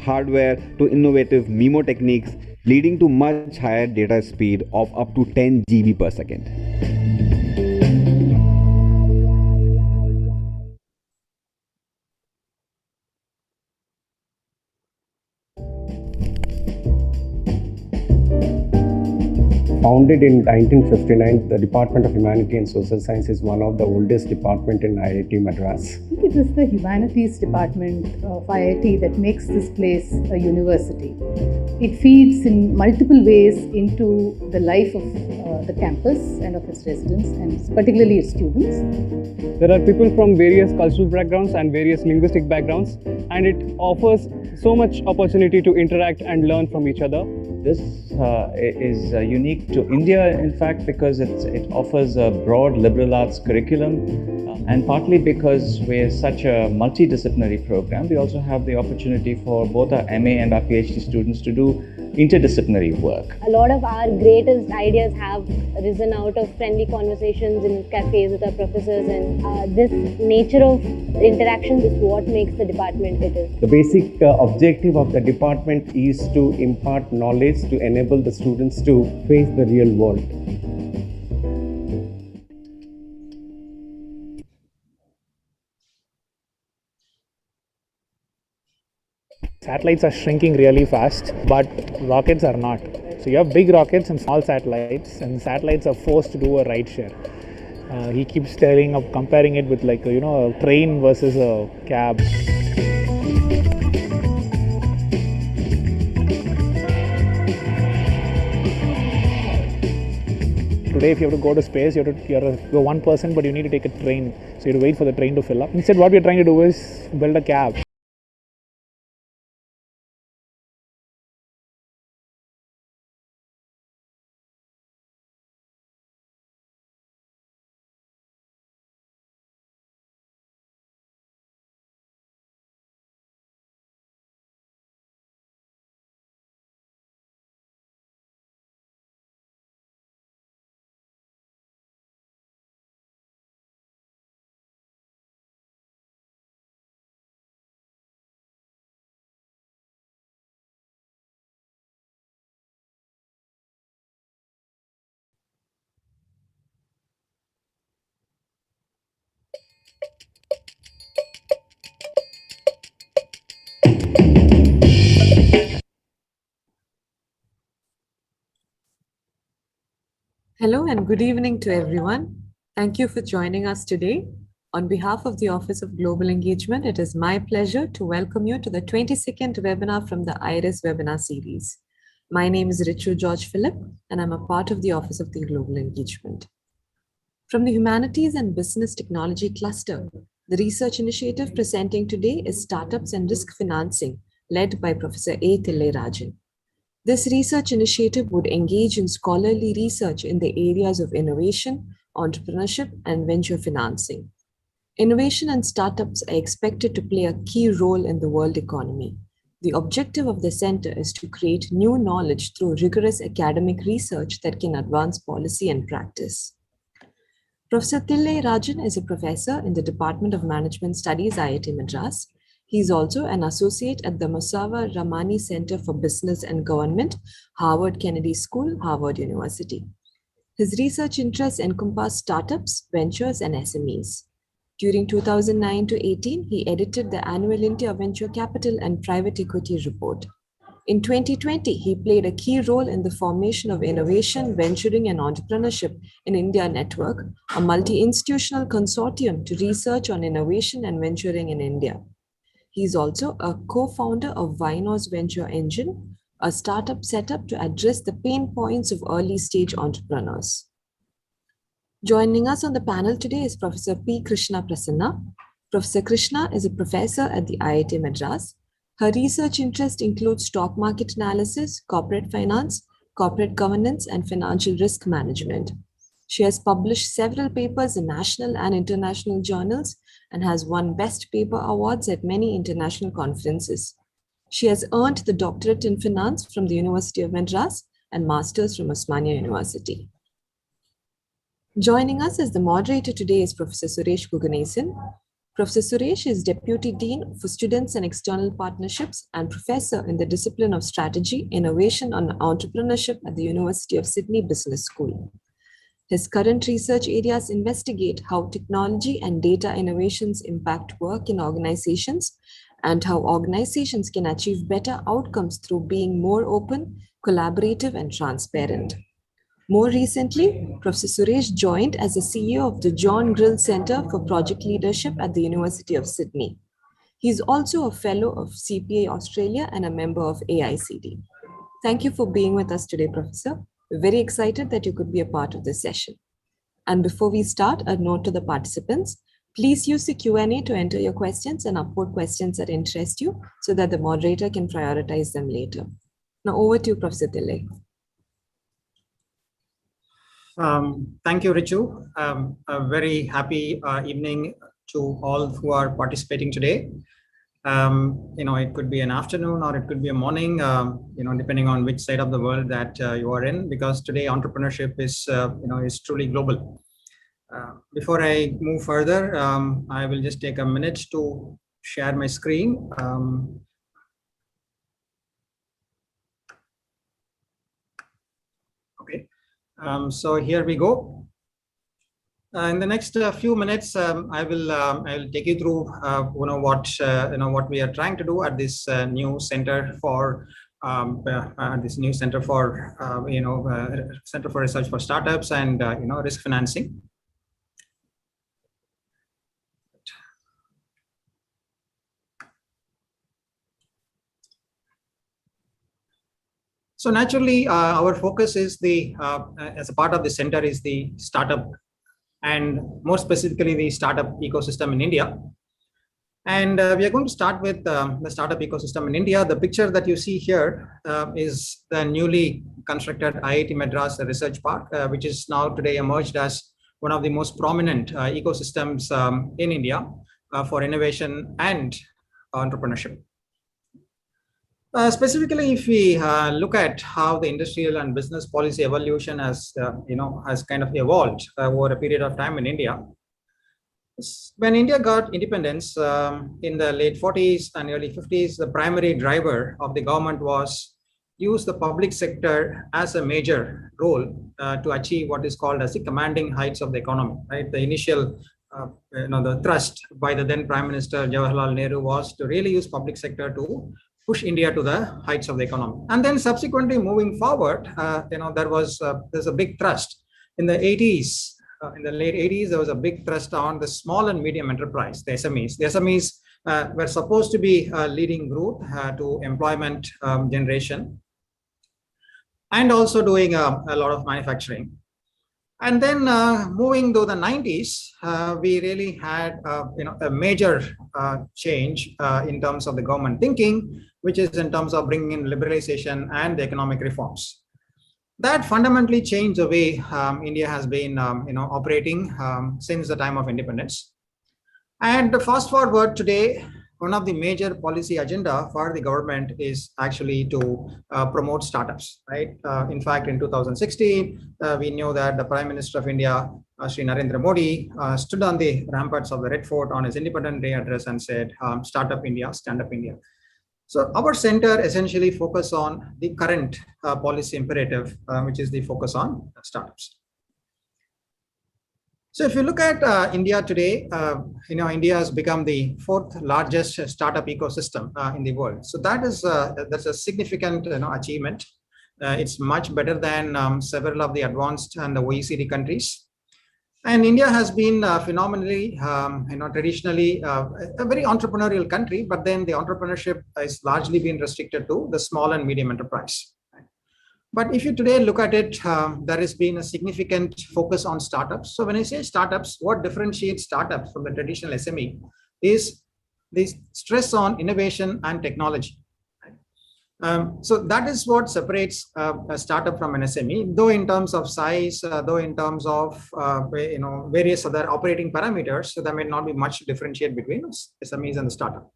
hardware to innovative MIMO techniques, leading to much higher data speed of up to 10 GB per second. Founded in 1959, the Department of Humanities and Social Science is one of the oldest departments in IIT Madras. I think it is the Humanities department of IIT that makes this place a university. It feeds in multiple ways into the life of the campus and of its residents, and particularly its students. There are people from various cultural backgrounds and various linguistic backgrounds, and it offers so much opportunity to interact and learn from each other. This is unique to India, in fact, because it offers a broad liberal arts curriculum, and partly because we're such a multidisciplinary program, we also have the opportunity for both our MA and our PhD students to do interdisciplinary work. A lot of our greatest ideas have risen out of friendly conversations in cafes with our professors, and this nature of interactions is what makes the department it is. The basic objective of the department is to impart knowledge to enable the students to face the real world. Satellites are shrinking really fast, but rockets are not. So you have big rockets and small satellites, and satellites are forced to do a ride share. He keeps comparing it with a train versus a cab. Today, if you have to go to space, you're a one person, but you need to take a train. So you have to wait for the train to fill up. Instead, what we're trying to do is build a cab. Hello and good evening to everyone. Thank you for joining us today. On behalf of the Office of Global Engagement, it is my pleasure to welcome you to the 22nd webinar from the IRIS webinar series. My name is Richu George Philip, and I'm a part of the Office of the Global Engagement. From the Humanities and Business Technology Cluster, the research initiative presenting today is Startups and Risk Financing, led by Professor A. Thillairajan. This research initiative would engage in scholarly research in the areas of innovation, entrepreneurship, and venture financing. Innovation and startups are expected to play a key role in the world economy. The objective of the center is to create new knowledge through rigorous academic research that can advance policy and practice. Professor Thillairajan is a professor in the Department of Management Studies, IIT Madras. He is also an associate at the Musawa Ramani Center for Business and Government, Harvard Kennedy School, Harvard University. His research interests encompass startups, ventures, and SMEs. During 2009 to 18, he edited the annual India Venture Capital and Private Equity Report. In 2020, he played a key role in the formation of Innovation, Venturing, and Entrepreneurship in India Network, a multi-institutional consortium to research on innovation and venturing in India. He is also a co-founder of Vinor's Venture Engine, a startup set up to address the pain points of early-stage entrepreneurs. Joining us on the panel today is Professor P. Krishna Prasanna. Professor Krishna is a professor at the IIT Madras. Her research interest includes stock market analysis, corporate finance, corporate governance, and financial risk management. She has published several papers in national and international journals and has won Best Paper Awards at many international conferences. She has earned the doctorate in finance from the University of Madras and master's from Osmania University. Joining us as the moderator today is Professor Suresh Guganesan. Professor Suresh is Deputy Dean for Students and External Partnerships and Professor in the discipline of Strategy, Innovation and Entrepreneurship at the University of Sydney Business School. His current research areas investigate how technology and data innovations impact work in organizations and how organizations can achieve better outcomes through being more open, collaborative, and transparent. More recently, Professor Suresh joined as the CEO of the John Grill Center for Project Leadership at the University of Sydney. He is also a fellow of CPA Australia and a member of AICD. Thank you for being with us today, Professor. We're very excited that you could be a part of this session. And before we start, a note to the participants. Please use the Q&A to enter your questions and upvote questions that interest you so that the moderator can prioritize them later. Now over to you, Professor Tilley. Thank you, Richu. A very happy evening to all who are participating today. It could be an afternoon or it could be a morning, depending on which side of the world that you are in, because today entrepreneurship is truly global. Before I move further, I will just take a minute to share my screen. Okay, so here we go. In the next few minutes, I will take you through what we are trying to do at this new center for Center for Research for Startups and risk financing. So naturally, our focus is as a part of the center is the startup, and more specifically the startup ecosystem in India. And we are going to start with the startup ecosystem in India. The picture that you see here is the newly constructed IIT Madras Research Park, which is now today emerged as one of the most prominent ecosystems in India for innovation and entrepreneurship. Specifically, if we look at how the industrial and business policy evolution has kind of evolved over a period of time in India. When India got independence in the late 40s and early 50s, the primary driver of the government was use the public sector as a major role to achieve what is called as the commanding heights of the economy. Right, the initial the thrust by the then Prime Minister Jawaharlal Nehru was to really use public sector to push India to the heights of the economy. And then subsequently moving forward, there's a big thrust in the 80s. In the late 80s, there was a big thrust on the small and medium enterprise, the SMEs. The SMEs were supposed to be a leading group to employment generation and also doing a lot of manufacturing. And then moving to the 90s, we really had a major change in terms of the government thinking, which is in terms of bringing in liberalization and the economic reforms. That fundamentally changed the way India has been operating since the time of independence. And fast forward today, one of the major policy agenda for the government is actually to promote startups, right? In fact, in 2016, we knew that the Prime Minister of India, Sri Narendra Modi, stood on the ramparts of the Red Fort on his Independence Day address and said, "Startup India, stand up India." So our center essentially focus on the current policy imperative, which is the focus on startups. So if you look at India today, India has become the fourth largest startup ecosystem in the world. So that's a significant achievement. It's much better than several of the advanced and the OECD countries. And India has been phenomenally, traditionally a very entrepreneurial country, but then the entrepreneurship has largely been restricted to the small and medium enterprise. But if you today look at it, there has been a significant focus on startups. So when I say startups, what differentiates startups from the traditional SME is the stress on innovation and technology. So that is what separates a startup from an SME, though in terms of size, though in terms of various other operating parameters, so there may not be much to differentiate between SMEs and the startup.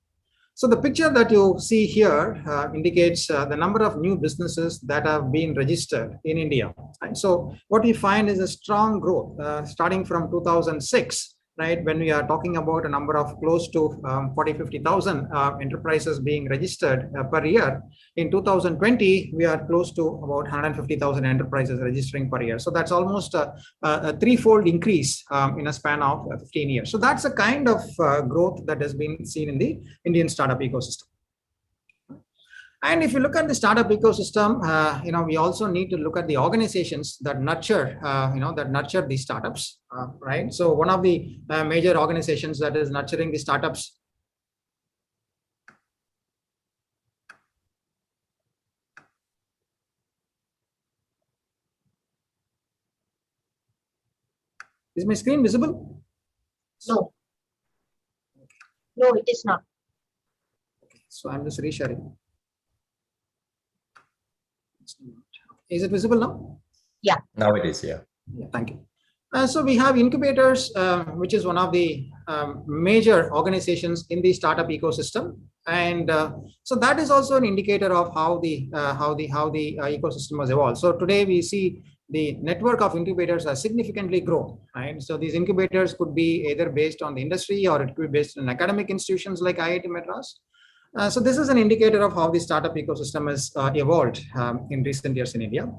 So the picture that you see here indicates the number of new businesses that have been registered in India. And so what we find is a strong growth starting from 2006. right? When we are talking about a number of close to 40, 50,000 enterprises being registered per year, in 2020, we are close to about 150,000 enterprises registering per year. So that's almost a threefold increase in a span of 15 years. So that's a kind of growth that has been seen in the Indian startup ecosystem. And if you look at the startup ecosystem, we also need to look at the organizations that nurture, that nurture these startups, right? So one of the major organizations that is nurturing the startups is my screen visible? No. No, it is not. Okay, so I'm just resharing. Is it visible now? Yeah. Now it is, yeah. Yeah, thank you. So we have incubators, which is one of the major organizations in the startup ecosystem, and so that is also an indicator of how the ecosystem has evolved. So today we see the network of incubators has significantly grown, right? So these incubators could be either based on the industry or it could be based on academic institutions like IIT Madras. So this is an indicator of how the startup ecosystem has evolved in recent years in India.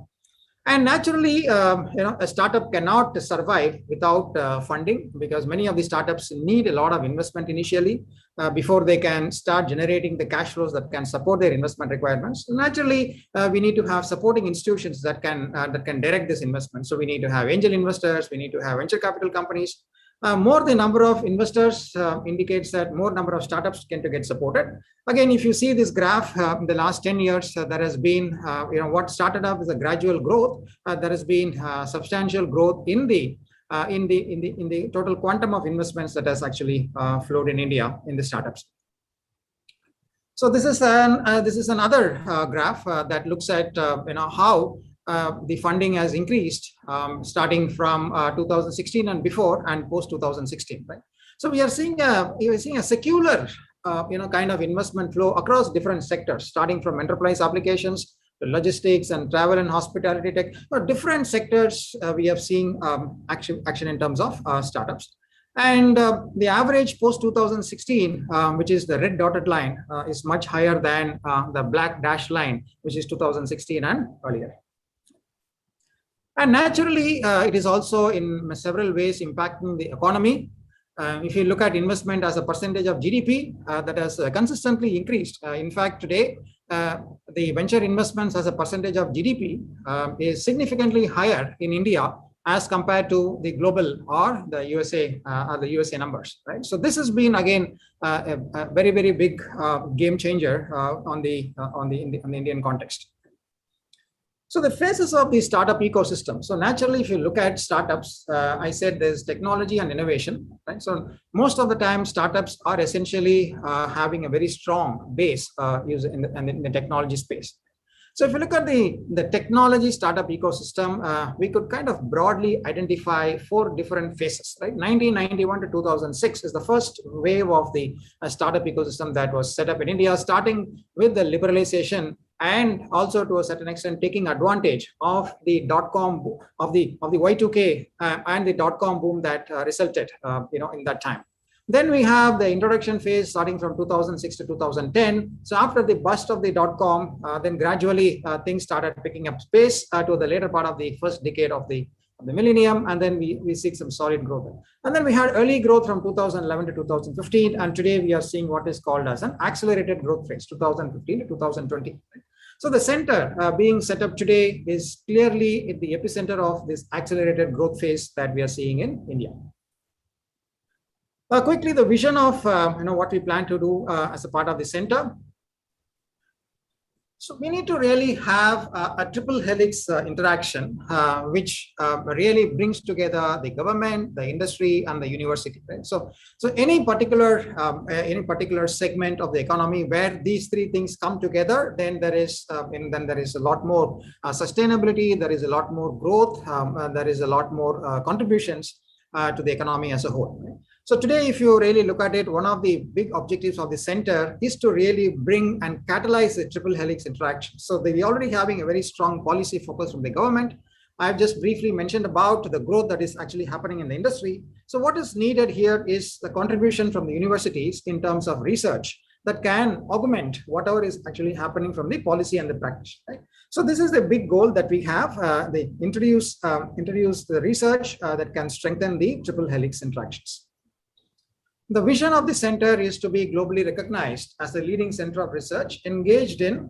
And naturally, a startup cannot survive without funding, because many of the startups need a lot of investment initially before they can start generating the cash flows that can support their investment requirements. Naturally, we need to have supporting institutions that can direct this investment. So we need to have angel investors, we need to have venture capital companies. More the number of investors indicates that more number of startups can to get supported. Again, if you see this graph, in the last 10 years, there has been, what started up as a gradual growth. There has been substantial growth in the total quantum of investments that has actually flowed in India in the startups. So this is another graph that looks at how the funding has increased starting from 2016 and before and post 2016, right? So we are seeing a secular kind of investment flow across different sectors, starting from enterprise applications to logistics and travel and hospitality tech. Different sectors we have seen action in terms of startups. And the average post 2016, which is the red dotted line, is much higher than the black dash line, which is 2016 and earlier. And naturally, it is also in several ways impacting the economy. If you look at investment as a percentage of GDP, that has consistently increased. In fact, today, the venture investments as a percentage of GDP is significantly higher in India as compared to the global or the USA numbers, right? So this has been again a very, very big game changer on the Indian context. So the phases of the startup ecosystem. So naturally, if you look at startups, I said there's technology and innovation, right? So most of the time, startups are essentially having a very strong base in the technology space. So if you look at the technology startup ecosystem, we could kind of broadly identify 4 different phases, right? 1991 to 2006 is the first wave of the startup ecosystem that was set up in India, starting with the liberalization and also to a certain extent taking advantage of the dot-com, of the Y2K and the dot-com boom that resulted in that time. Then we have the introduction phase starting from 2006 to 2010. So after the bust of the dot-com, then gradually things started picking up pace to the later part of the first decade of the millennium, and then we see some solid growth. And then we had early growth from 2011 to 2015, and today we are seeing what is called as an accelerated growth phase, 2015 to 2020. So the center being set up today is clearly at the epicenter of this accelerated growth phase that we are seeing in India. Quickly, the vision of what we plan to do as a part of the center. So we need to really have a triple helix interaction, which really brings together the government, the industry, and the university. Right? So any particular segment of the economy where these 3 things come together, then there is a lot more sustainability, there is a lot more growth, there is a lot more contributions to the economy as a whole. Right? So today, if you really look at it, one of the big objectives of the center is to really bring and catalyze the triple helix interaction. So we're already having a very strong policy focus from the government. I've just briefly mentioned about the growth that is actually happening in the industry. So what is needed here is the contribution from the universities in terms of research that can augment whatever is actually happening from the policy and the practice. Right? So this is the big goal that we have. They introduce the research that can strengthen the triple helix interactions. The vision of the center is to be globally recognized as the leading center of research engaged in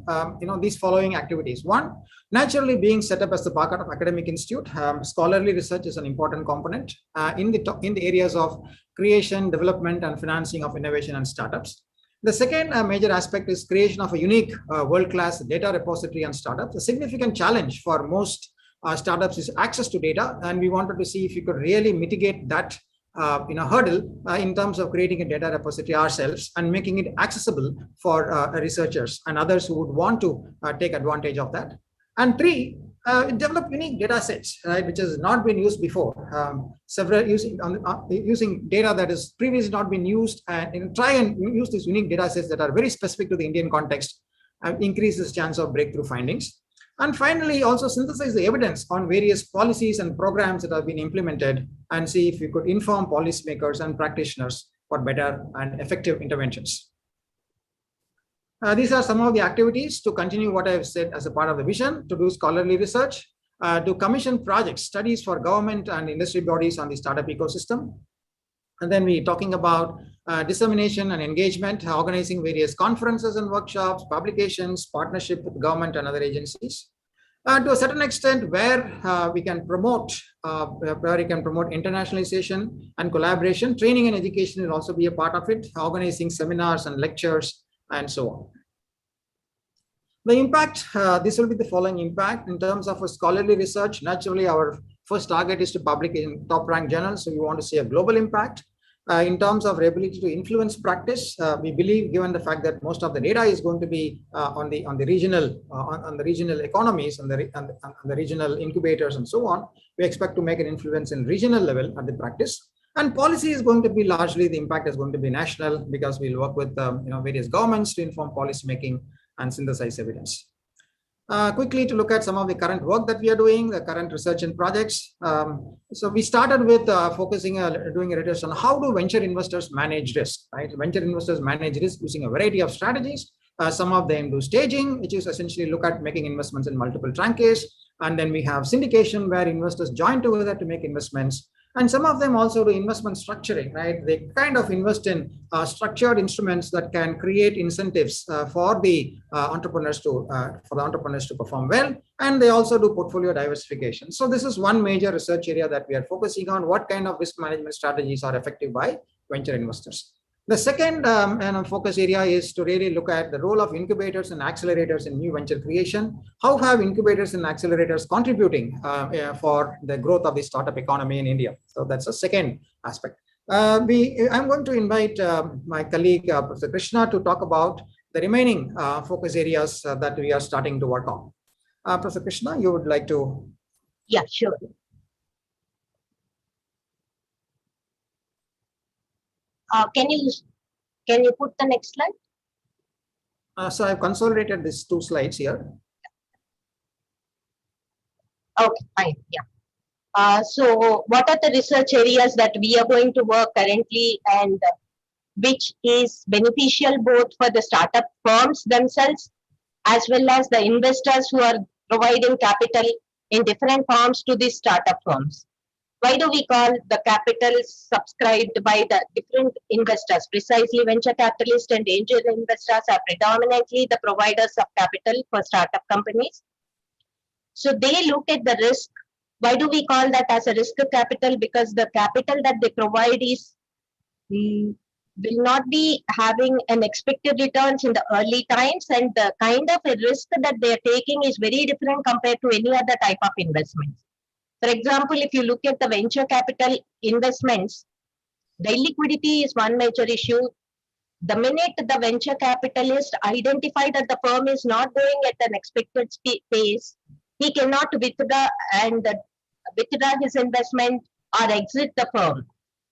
these following activities. One, naturally being set up as the part of academic institute. Scholarly research is an important component in the areas of creation, development, and financing of innovation and startups. The second major aspect is creation of a unique world-class data repository and startups. A significant challenge for most startups is access to data, and we wanted to see if we could really mitigate that hurdle in terms of creating a data repository ourselves and making it accessible for researchers and others who would want to take advantage of that. And three, develop unique data sets, right, which has not been used before. Using data that has previously not been used, and try and use these unique data sets that are very specific to the Indian context, increases chance of breakthrough findings. And finally, also synthesize the evidence on various policies and programs that have been implemented and see if we could inform policymakers and practitioners for better and effective interventions. These are some of the activities to continue what I've said as a part of the vision: to do scholarly research, to commission projects, studies for government and industry bodies on the startup ecosystem. And then we're talking about dissemination and engagement, organizing various conferences and workshops, publications, partnership with government and other agencies. To a certain extent, where we can promote internationalization and collaboration, training and education will also be a part of it, organizing seminars and lectures, and so on. The impact, this will be the following impact in terms of a scholarly research. Naturally, our first target is to publish in top-ranked journals, so we want to see a global impact. In terms of our ability to influence practice, we believe, given the fact that most of the data is going to be on the regional economies and the regional incubators and so on, we expect to make an influence in regional level at the practice. And policy is going to be largely, the impact is going to be national, because we'll work with various governments to inform policy making and synthesize evidence. Quickly to look at some of the current work that we are doing, the current research and projects. So we started with doing a research on how do venture investors manage risk, right? Venture investors manage risk using a variety of strategies. Some of them do staging, which is essentially look at making investments in multiple tranches. And then we have syndication, where investors join together to make investments. And some of them also do investment structuring, right? They kind of invest in structured instruments that can create incentives for the entrepreneurs to perform well. And they also do portfolio diversification. So this is one major research area that we are focusing on: what kind of risk management strategies are effective by venture investors. The second focus area is to really look at the role of incubators and accelerators in new venture creation. How have incubators and accelerators contributing for the growth of the startup economy in India? So that's the second aspect. I'm going to invite my colleague, Professor Krishna, to talk about the remaining focus areas that we are starting to work on. Professor Krishna, you would like to? Yeah, sure. Can you put the next slide? So I've consolidated these two slides here. Okay, fine. Yeah. So what are the research areas that we are going to work currently, and which is beneficial both for the startup firms themselves as well as the investors who are providing capital in different forms to these startup firms? Why do we call the capital subscribed by the different investors? Precisely, venture capitalists and angel investors are predominantly the providers of capital for startup companies. So they look at the risk. Why do we call that as a risk capital? Because the capital that they provide is will not be having an expected returns in the early times, and the kind of a risk that they are taking is very different compared to any other type of investments. For example, if you look at the venture capital investments, the illiquidity is one major issue. The minute the venture capitalist identifies that the firm is not going at an expected pace, he cannot withdraw his investment or exit the firm.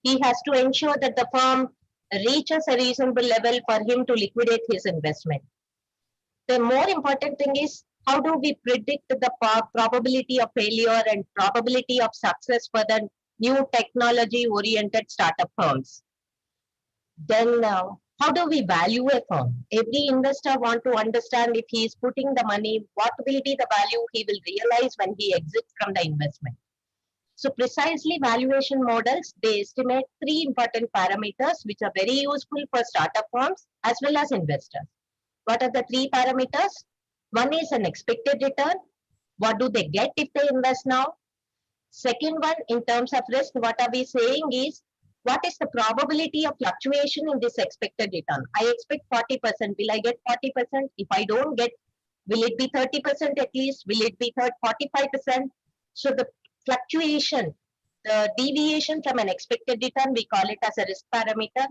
He has to ensure that the firm reaches a reasonable level for him to liquidate his investment. The more important thing is how do we predict the probability of failure and probability of success for the new technology-oriented startup firms? Then how do we value a firm? Every investor wants to understand if he is putting the money, what will be the value he will realize when he exits from the investment. So precisely valuation models, they estimate three important parameters which are very useful for startup firms as well as investors. What are the three parameters? One is an expected return. What do they get if they invest now? Second one, in terms of risk, what are we saying is, what is the probability of fluctuation in this expected return? I expect 40%. Will I get 40%? If I don't get, will it be 30% at least? Will it be 45%? So the fluctuation, the deviation from an expected return, we call it as a risk parameter.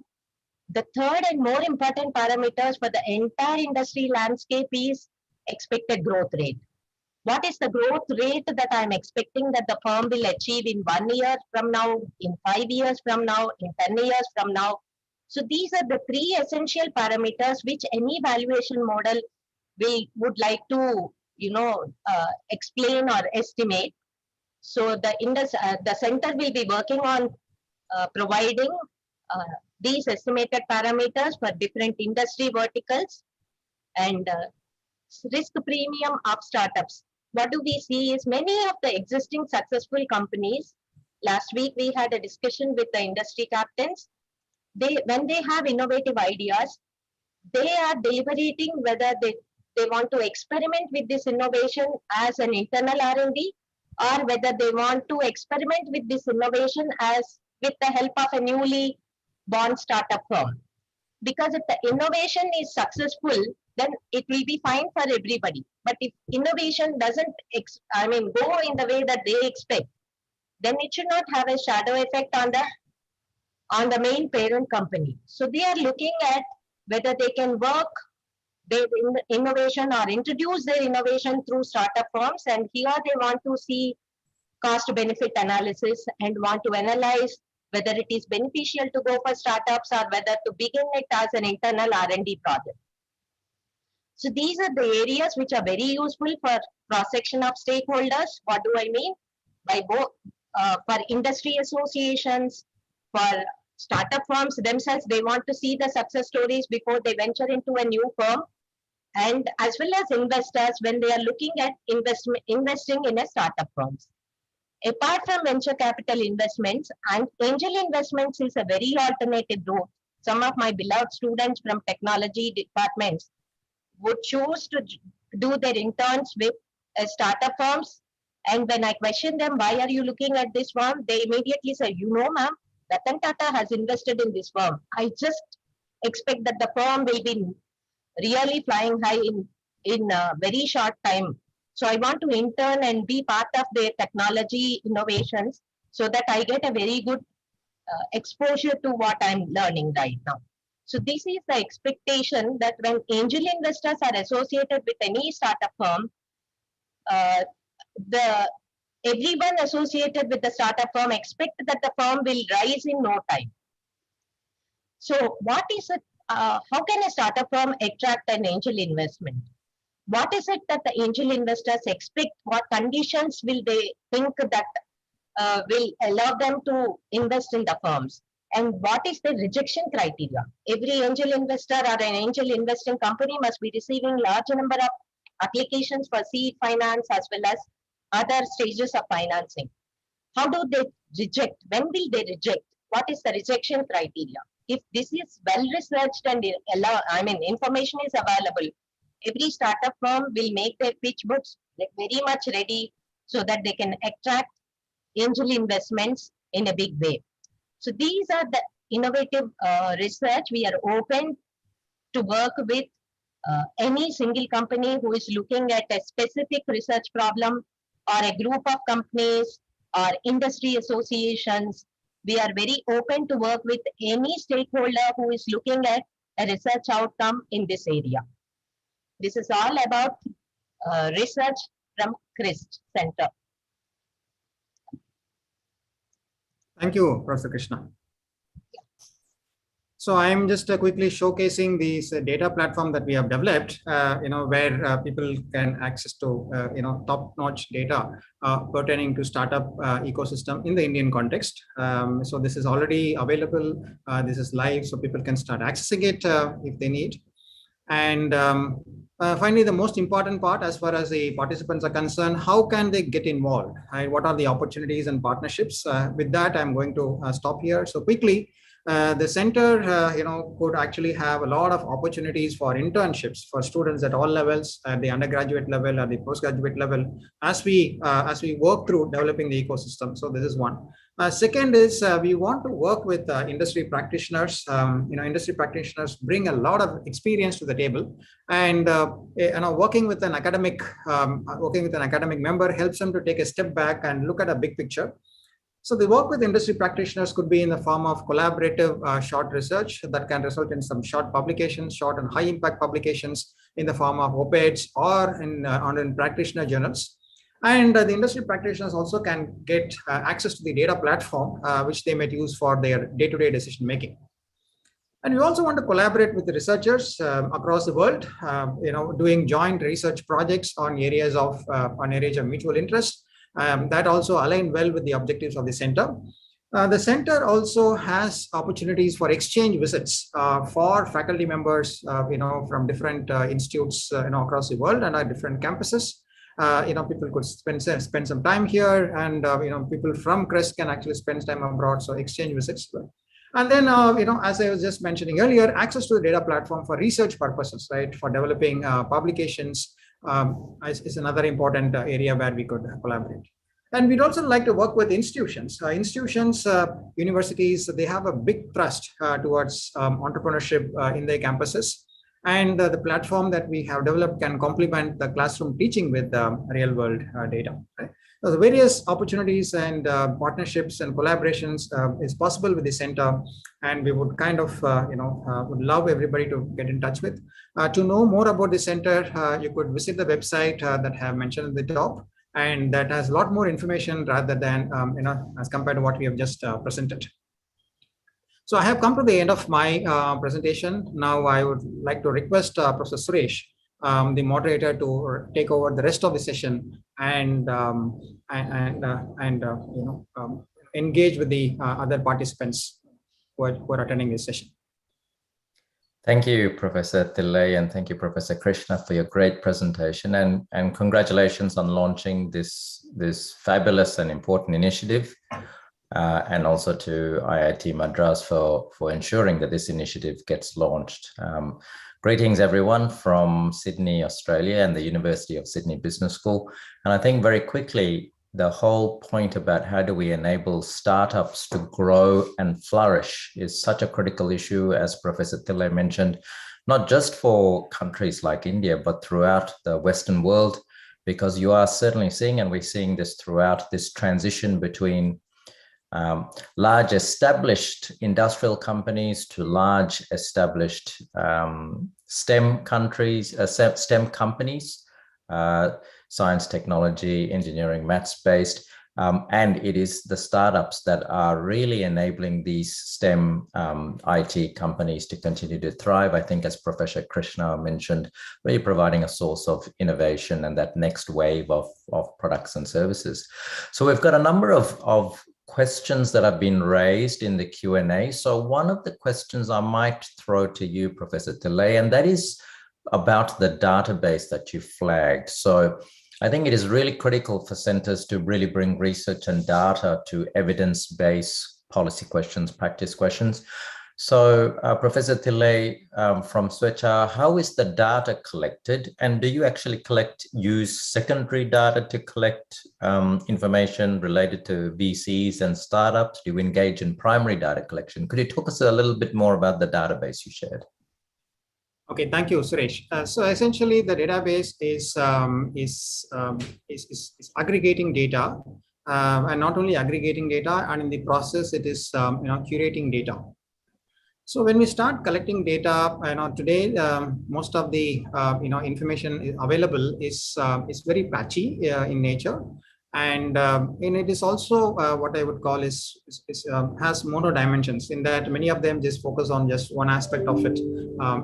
The third and more important parameters for the entire industry landscape is expected growth rate. What is the growth rate that I'm expecting that the firm will achieve in 1 year from now, in 5 years from now, in 10 years from now? So these are the three essential parameters which any valuation model would like to, explain or estimate. So the center will be working on providing these estimated parameters for different industry verticals and risk premium of startups. What do we see is many of the existing successful companies. Last week we had a discussion with the industry captains. When they have innovative ideas, they are deliberating whether they want to experiment with this innovation as an internal R&D or whether they want to experiment with this innovation as with the help of a newly born startup firm. Because if the innovation is successful, then it will be fine for everybody. But if innovation doesn't, go in the way that they expect, then it should not have a shadow effect on the main parent company. So they are looking at whether they can work their innovation or introduce their innovation through startup firms, and here they want to see cost benefit analysis and want to analyze whether it is beneficial to go for startups or whether to begin it as an internal R&D project. So these are the areas which are very useful for cross-section of stakeholders. What do I mean? By both for industry associations, for startup firms themselves, they want to see the success stories before they venture into a new firm, and as well as investors when they are looking at investing in a startup firms. Apart from venture capital investments, and angel investments is a very alternative route. Some of my beloved students from technology departments would choose to do their interns with startup firms. And when I question them, why are you looking at this firm? They immediately say, ma'am, Ratan Tata has invested in this firm. I just expect that the firm will be really flying high in a very short time. So I want to intern and be part of their technology innovations so that I get a very good exposure to what I'm learning right now. So this is the expectation that when angel investors are associated with any startup firm, everyone associated with the startup firm expect that the firm will rise in no time. So what is it? How can a startup firm attract an angel investment? What is it that the angel investors expect? What conditions will they think that will allow them to invest in the firms? And what is the rejection criteria? Every angel investor or an angel investing company must be receiving large number of applications for seed finance as well as other stages of financing. How do they reject? When will they reject? What is the rejection criteria? If this is well researched and information is available, every startup firm will make their pitch books very much ready so that they can attract angel investments in a big way. So these are the innovative research. We are open to work with any single company who is looking at a specific research problem or a group of companies or industry associations. We are very open to work with any stakeholder who is looking at a research outcome in this area. This is all about research from CRIST Center. Thank you, Professor Krishna. So I'm just quickly showcasing this data platform that we have developed, where people can access to, top-notch data pertaining to startup ecosystem in the Indian context. So this is already available. This is live, so people can start accessing it if they need. And finally, the most important part, as far as the participants are concerned, how can they get involved? Right? What are the opportunities and partnerships? With that, I'm going to stop here. So quickly, the center, could actually have a lot of opportunities for internships for students at all levels, at the undergraduate level, at the postgraduate level, as we work through developing the ecosystem. So this is one. Second is we want to work with industry practitioners. Industry practitioners bring a lot of experience to the table, and working with an academic member helps them to take a step back and look at a big picture. So the work with industry practitioners could be in the form of collaborative short research that can result in some short publications, short and high impact publications in the form of op-eds or in practitioner journals. And the industry practitioners also can get access to the data platform, which they might use for their day-to-day decision making. And we also want to collaborate with the researchers across the world, doing joint research projects on areas of mutual interest. That also align well with the objectives of the center. The center also has opportunities for exchange visits for faculty members, from different institutes, across the world and at different campuses. People could spend some time here, and people from CREST can actually spend time abroad. So exchange visits. And then, as I was just mentioning earlier, access to the data platform for research purposes, right? For developing publications is another important area where we could collaborate. And we'd also like to work with institutions. Universities, they have a big thrust towards entrepreneurship in their campuses. And the platform that we have developed can complement the classroom teaching with real world data. Right? So the various opportunities and partnerships and collaborations is possible with the center, and we would kind of, would love everybody to get in touch with. To know more about the center, you could visit the website that I have mentioned at the top, and that has a lot more information rather than, as compared to what we have just presented. So I have come to the end of my presentation. Now I would like to request Professor Suresh, the moderator, to take over the rest of the session and engage with the other participants who are attending this session. Thank you, Professor Tilley, and thank you, Professor Krishna, for your great presentation, and congratulations on launching this fabulous and important initiative, and also to IIT Madras for ensuring that this initiative gets launched. Greetings, everyone, from Sydney, Australia, and the University of Sydney Business School. And I think very quickly, the whole point about how do we enable startups to grow and flourish is such a critical issue, as Professor Tilley mentioned, not just for countries like India, but throughout the Western world, because you are certainly seeing, and we're seeing this throughout, this transition between large established industrial companies to large established STEM companies, science, technology, engineering, maths based. And it is the startups that are really enabling these STEM IT companies to continue to thrive. I think, as Professor Krishna mentioned, really providing a source of innovation and that next wave of products and services. So we've got a number of questions that have been raised in the Q&A. So one of the questions I might throw to you, Professor Tilley, and that is about the database that you flagged. So I think it is really critical for centers to really bring research and data to evidence-based policy questions, practice questions. So Professor Tilley from Swecha, how is the data collected? And do you actually use secondary data to collect information related to VCs and startups? Do you engage in primary data collection? Could you talk us a little bit more about the database you shared? Okay, thank you, Suresh. So essentially, the database is aggregating data, and not only aggregating data, and in the process, it is curating data. So when we start collecting data, today most of the information available is very patchy in nature, And it is also what I would call has mono dimensions, in that many of them just focus on just one aspect of it.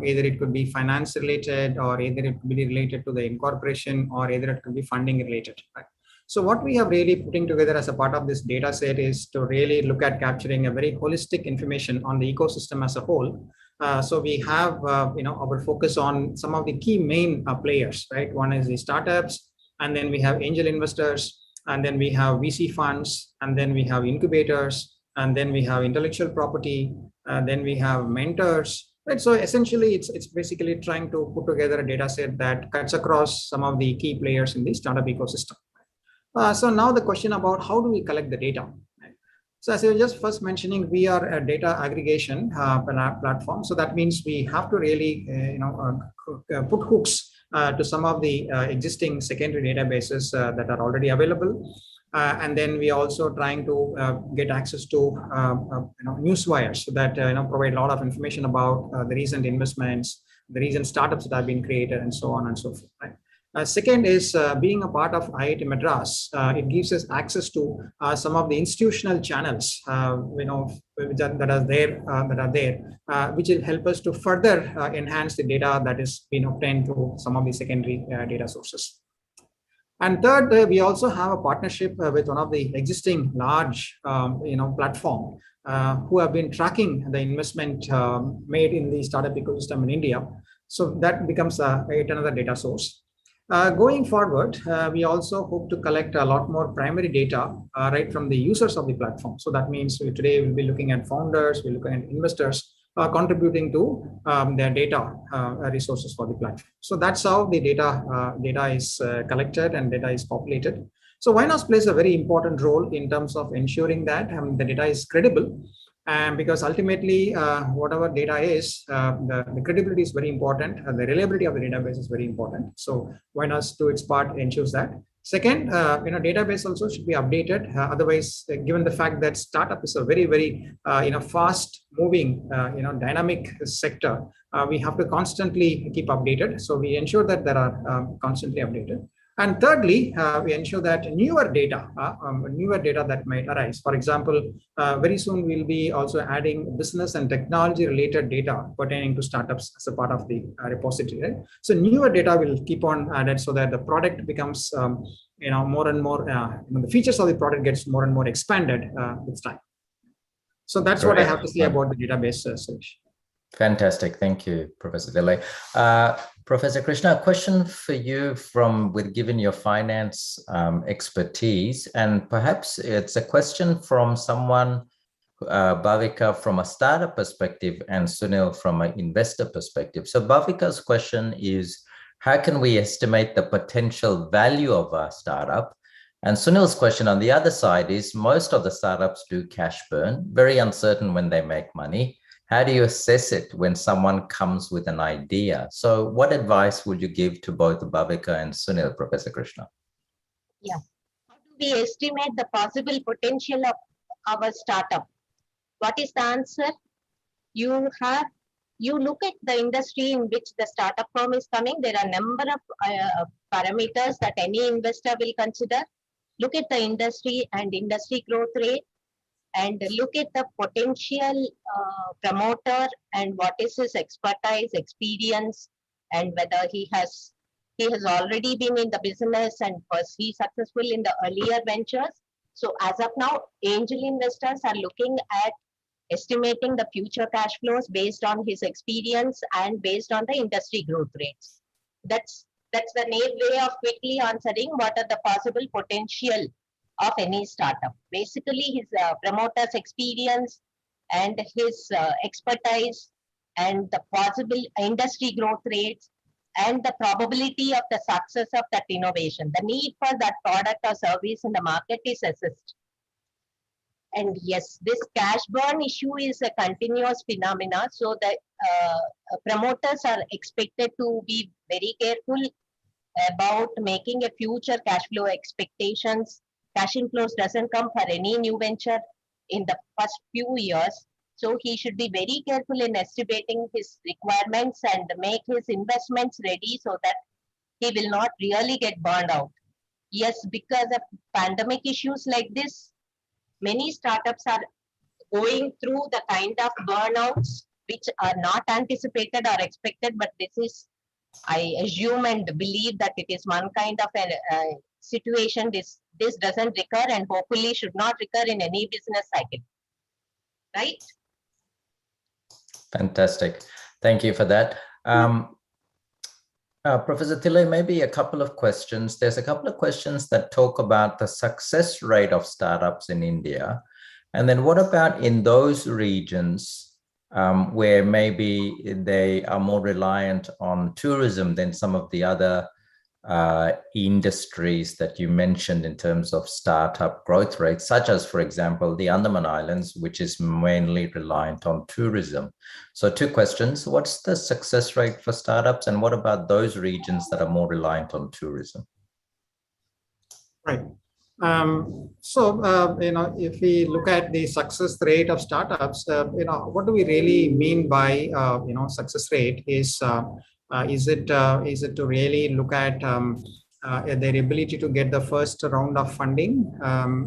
Either it could be finance related, or either it could be related to the incorporation, or either it could be funding related. Right? So what we have really putting together as a part of this data set is to really look at capturing a very holistic information on the ecosystem as a whole. So we have our focus on some of the key main players, right? One is the startups, and then we have angel investors, and then we have VC funds, and then we have incubators, and then we have intellectual property, and then we have mentors. Right, so essentially, it's basically trying to put together a data set that cuts across some of the key players in the startup ecosystem. So now the question about how do we collect the data? So as I was just first mentioning, we are a data aggregation platform. So that means we have to really, put hooks to some of the existing secondary databases that are already available. And then we also trying to get access to newswires that provide a lot of information about the recent investments, the recent startups that have been created, and so on and so forth. Right? Second is being a part of IIT Madras. It gives us access to some of the institutional channels, that are there, which will help us to further enhance the data that is being obtained through some of the secondary data sources. And third, we also have a partnership with one of the existing large, platform who have been tracking the investment made in the startup ecosystem in India. So that becomes yet another data source. Going forward, we also hope to collect a lot more primary data right from the users of the platform. So that means today we'll be looking at founders, we're looking at investors contributing to their data resources for the platform. So that's how the data is collected and data is populated. So Vinos plays a very important role in terms of ensuring that the data is credible. And because ultimately, whatever data is, the credibility is very important. The reliability of the database is very important. So Vinos, to its part, ensures that. Second, database also should be updated. Otherwise, given the fact that startup is a very, very, fast-moving, dynamic sector, we have to constantly keep updated. So we ensure that there are constantly updated. And thirdly, we ensure that newer data that might arise. For example, very soon we'll be also adding business and technology related data pertaining to startups as a part of the repository. Right? So newer data will keep on added so that the product becomes, more and more, the features of the product gets more and more expanded with time. So that's what I have to say about the database search. Fantastic. Thank you, Professor Delay. Professor Krishna, a question for you given your finance expertise, and perhaps it's a question from someone, Bhavika, from a startup perspective and Sunil from an investor perspective. So Bhavika's question is, how can we estimate the potential value of a startup? And Sunil's question on the other side is, most of the startups do cash burn, very uncertain when they make money. How do you assess it when someone comes with an idea? So what advice would you give to both Bhavika and Sunil, Professor Krishna? Yeah. How do we estimate the possible potential of our startup? What is the answer? You look at the industry in which the startup firm is coming. There are a number of parameters that any investor will consider. Look at the industry and industry growth rate, and look at the potential promoter and what is his expertise, experience, and whether he has already been in the business and was he successful in the earlier ventures. So as of now, angel investors are looking at estimating the future cash flows based on his experience and based on the industry growth rates. That's the way of quickly answering what are the possible potential of any startup. Basically, his promoter's experience and his expertise and the possible industry growth rates and the probability of the success of that innovation. The need for that product or service in the market is assessed. And yes, this cash burn issue is a continuous phenomena. So the promoters are expected to be very careful about making a future cash flow expectations. Cash inflows doesn't come for any new venture in the first few years. So he should be very careful in estimating his requirements and make his investments ready so that he will not really get burned out. yes, because of pandemic issues like this, many startups are going through the kind of burnouts which are not anticipated or expected, but this is, I assume and believe that it is one kind of a situation. This doesn't recur and hopefully should not recur in any business cycle, right? Fantastic. Thank you for that. Professor Tilley, maybe a couple of questions. There's a couple of questions that talk about the success rate of startups in India. And then what about in those regions where maybe they are more reliant on tourism than some of the other industries that you mentioned in terms of startup growth rates, such as, for example, the Andaman Islands, which is mainly reliant on tourism. So 2 questions. What's the success rate for startups, and what about those regions that are more reliant on tourism? Right. If we look at the success rate of startups, what do we really mean by, success rate is it to really look at their ability to get the first round of funding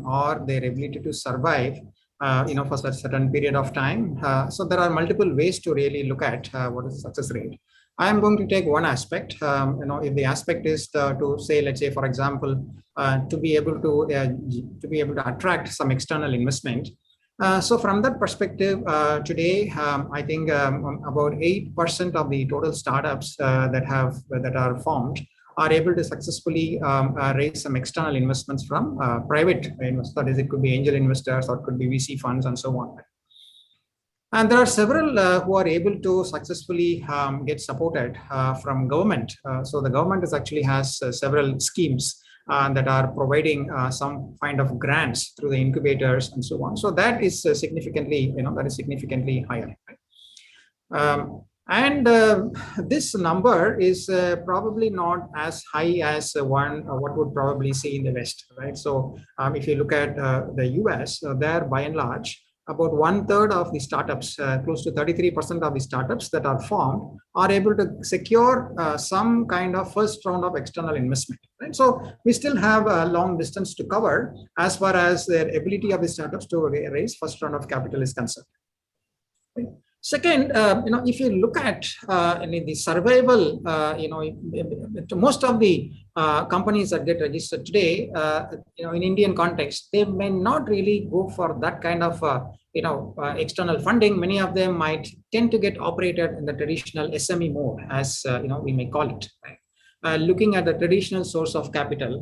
or their ability to survive, for a certain period of time. So there are multiple ways to really look at what is the success rate. I am going to take one aspect. If the aspect is to say, let's say, for example, to be able to attract some external investment. So from that perspective, today, I think about 8% of the total startups that are formed are able to successfully raise some external investments from private investors. That is, it could be angel investors or it could be VC funds and so on. And there are several who are able to successfully get supported from government. So the government actually has several schemes that are providing some kind of grants through the incubators and so on. So that is significantly, higher. This number is probably not as high as what would probably see in the West, right? So if you look at the US, there by and large, about 1/3 of the startups, close to 33% of the startups that are formed are able to secure some kind of first round of external investment. Right? So we still have a long distance to cover as far as the ability of the startups to raise first round of capital is concerned. Right? Second, if you look at the survival, most of the companies that get registered today, in Indian context, they may not really go for that kind of, external funding. Many of them might tend to get operated in the traditional SME mode, as we may call it. Right? Looking at the traditional source of capital,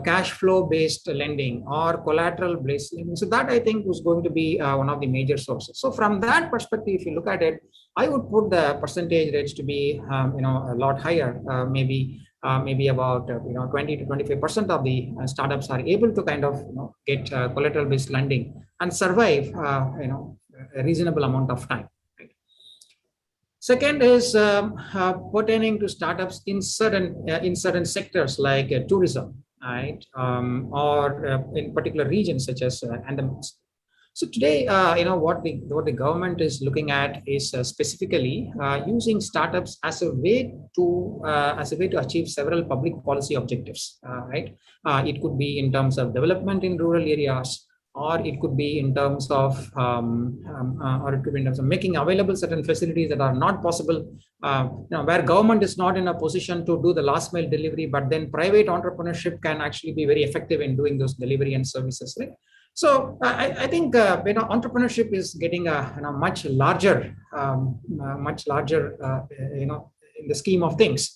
cash flow based lending or collateral based lending. So that I think was going to be one of the major sources. So from that perspective, if you look at it, I would put the percentage rates to be, a lot higher, maybe about 20 to 25% of the startups are able to kind of get collateral based lending and survive, a reasonable amount of time. Second is pertaining to startups in certain sectors like tourism, right, or in particular regions such as Andaman. So today, what the government is looking at is specifically using startups as a way to achieve several public policy objectives, right? It could be in terms of development in rural areas, or it could be in terms of making available certain facilities that are not possible, where government is not in a position to do the last mile delivery, but then private entrepreneurship can actually be very effective in doing those delivery and services. Right? So I think entrepreneurship is getting a much larger, in the scheme of things.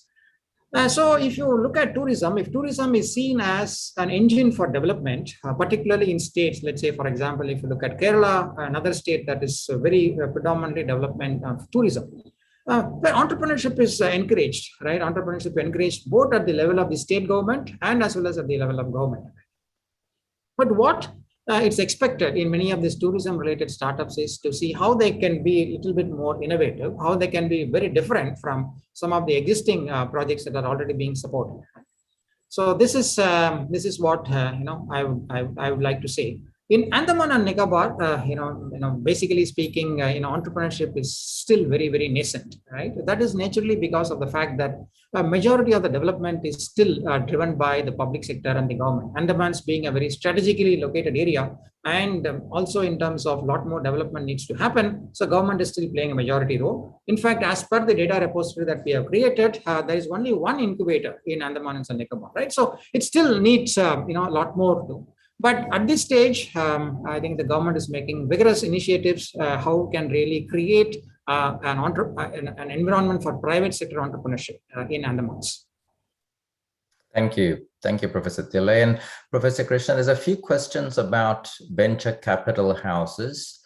So if you look at tourism, if tourism is seen as an engine for development, particularly in states, let's say, for example, if you look at Kerala, another state that is very predominantly development of tourism, where entrepreneurship is encouraged, right? Entrepreneurship encouraged both at the level of the state government and as well as at the level of government. But what it's expected in many of these tourism related startups is to see how they can be a little bit more innovative, how they can be very different from some of the existing projects that are already being supported. So this is what I would like to say. In Andaman and Nicobar, basically speaking, entrepreneurship is still very, very nascent, right? That is naturally because of the fact that a majority of the development is still driven by the public sector and the government. Andaman's being a very strategically located area, and also in terms of a lot more development needs to happen. So government is still playing a majority role. In fact, as per the data repository that we have created, there is only one incubator in Andaman and Nicobar, right? So it still needs a lot more to. But at this stage, I think the government is making vigorous initiatives how can really create an environment for private sector entrepreneurship in Andamans. Thank you. Thank you, Professor Tilley. And Professor Krishna, there's a few questions about venture capital houses.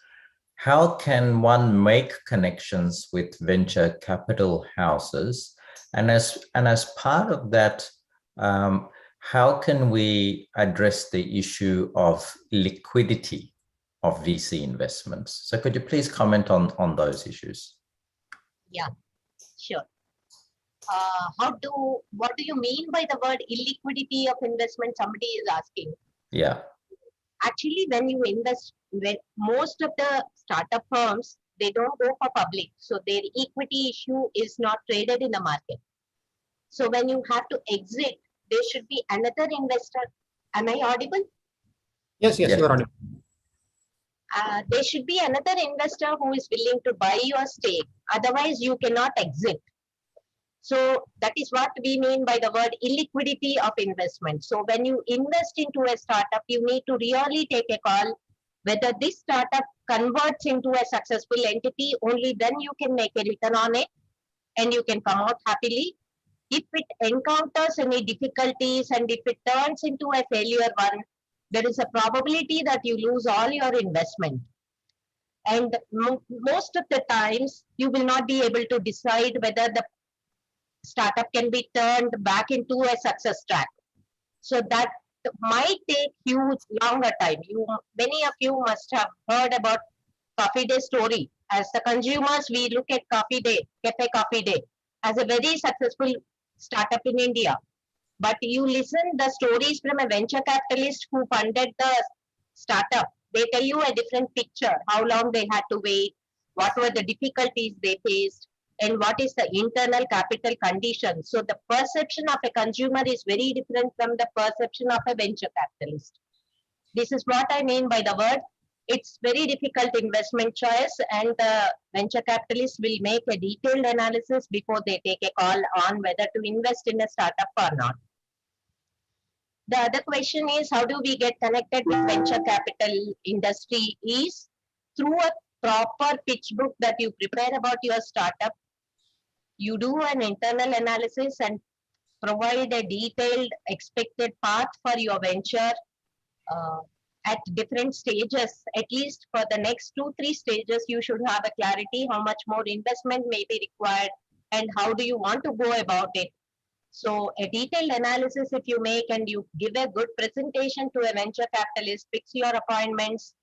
How can one make connections with venture capital houses? And as part of that, how can we address the issue of liquidity of VC investments? So could you please comment on those issues? Yeah, sure. What do you mean by the word illiquidity of investment? Somebody is asking. Yeah. Actually, when you invest, most of the startup firms, they don't go for public. So their equity issue is not traded in the market. So when you have to exit, there should be another investor. Am I audible? Yes, you are audible. There should be another investor who is willing to buy your stake. Otherwise, you cannot exit. So that is what we mean by the word illiquidity of investment. So when you invest into a startup, you need to really take a call whether this startup converts into a successful entity. Only then you can make a return on it and you can come out happily. If it encounters any difficulties and if it turns into a failure one, there is a probability that you lose all your investment. And most of the times, you will not be able to decide whether the startup can be turned back into a success track. So that might take huge longer time. Many of you must have heard about Coffee Day story. As the consumers, we look at Coffee Day, Cafe Coffee Day, as a very successful startup in India. But you listen the stories from a venture capitalist who funded the startup. They tell you a different picture, how long they had to wait, what were the difficulties they faced, and what is the internal capital condition. So the perception of a consumer is very different from the perception of a venture capitalist. This is what I mean by the word. It's very difficult investment choice, and the venture capitalists will make a detailed analysis before they take a call on whether to invest in a startup or not. The other question is, how do we get connected with venture capital industry is through a proper pitch book that you prepare about your startup. You do an internal analysis and provide a detailed expected path for your venture at different stages. At least for the next 2-3 stages, you should have a clarity how much more investment may be required and how do you want to go about it. So a detailed analysis if you make and you give a good presentation to a venture capitalist, fix your appointments,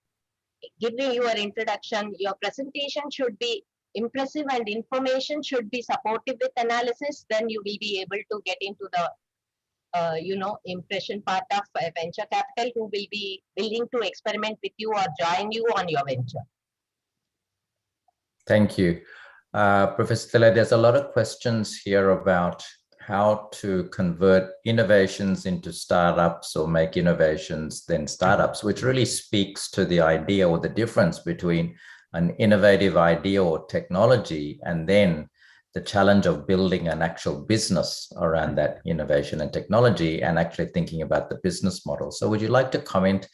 give me your introduction, your presentation should be impressive and information should be supportive with analysis, then you will be able to get into the impression part of a venture capital who will be willing to experiment with you or join you on your venture. Thank you. Professor Tilley, there's a lot of questions here about how to convert innovations into startups or make innovations then startups, which really speaks to the idea or the difference between an innovative idea or technology and then the challenge of building an actual business around that innovation and technology and actually thinking about the business model. So would you like to comment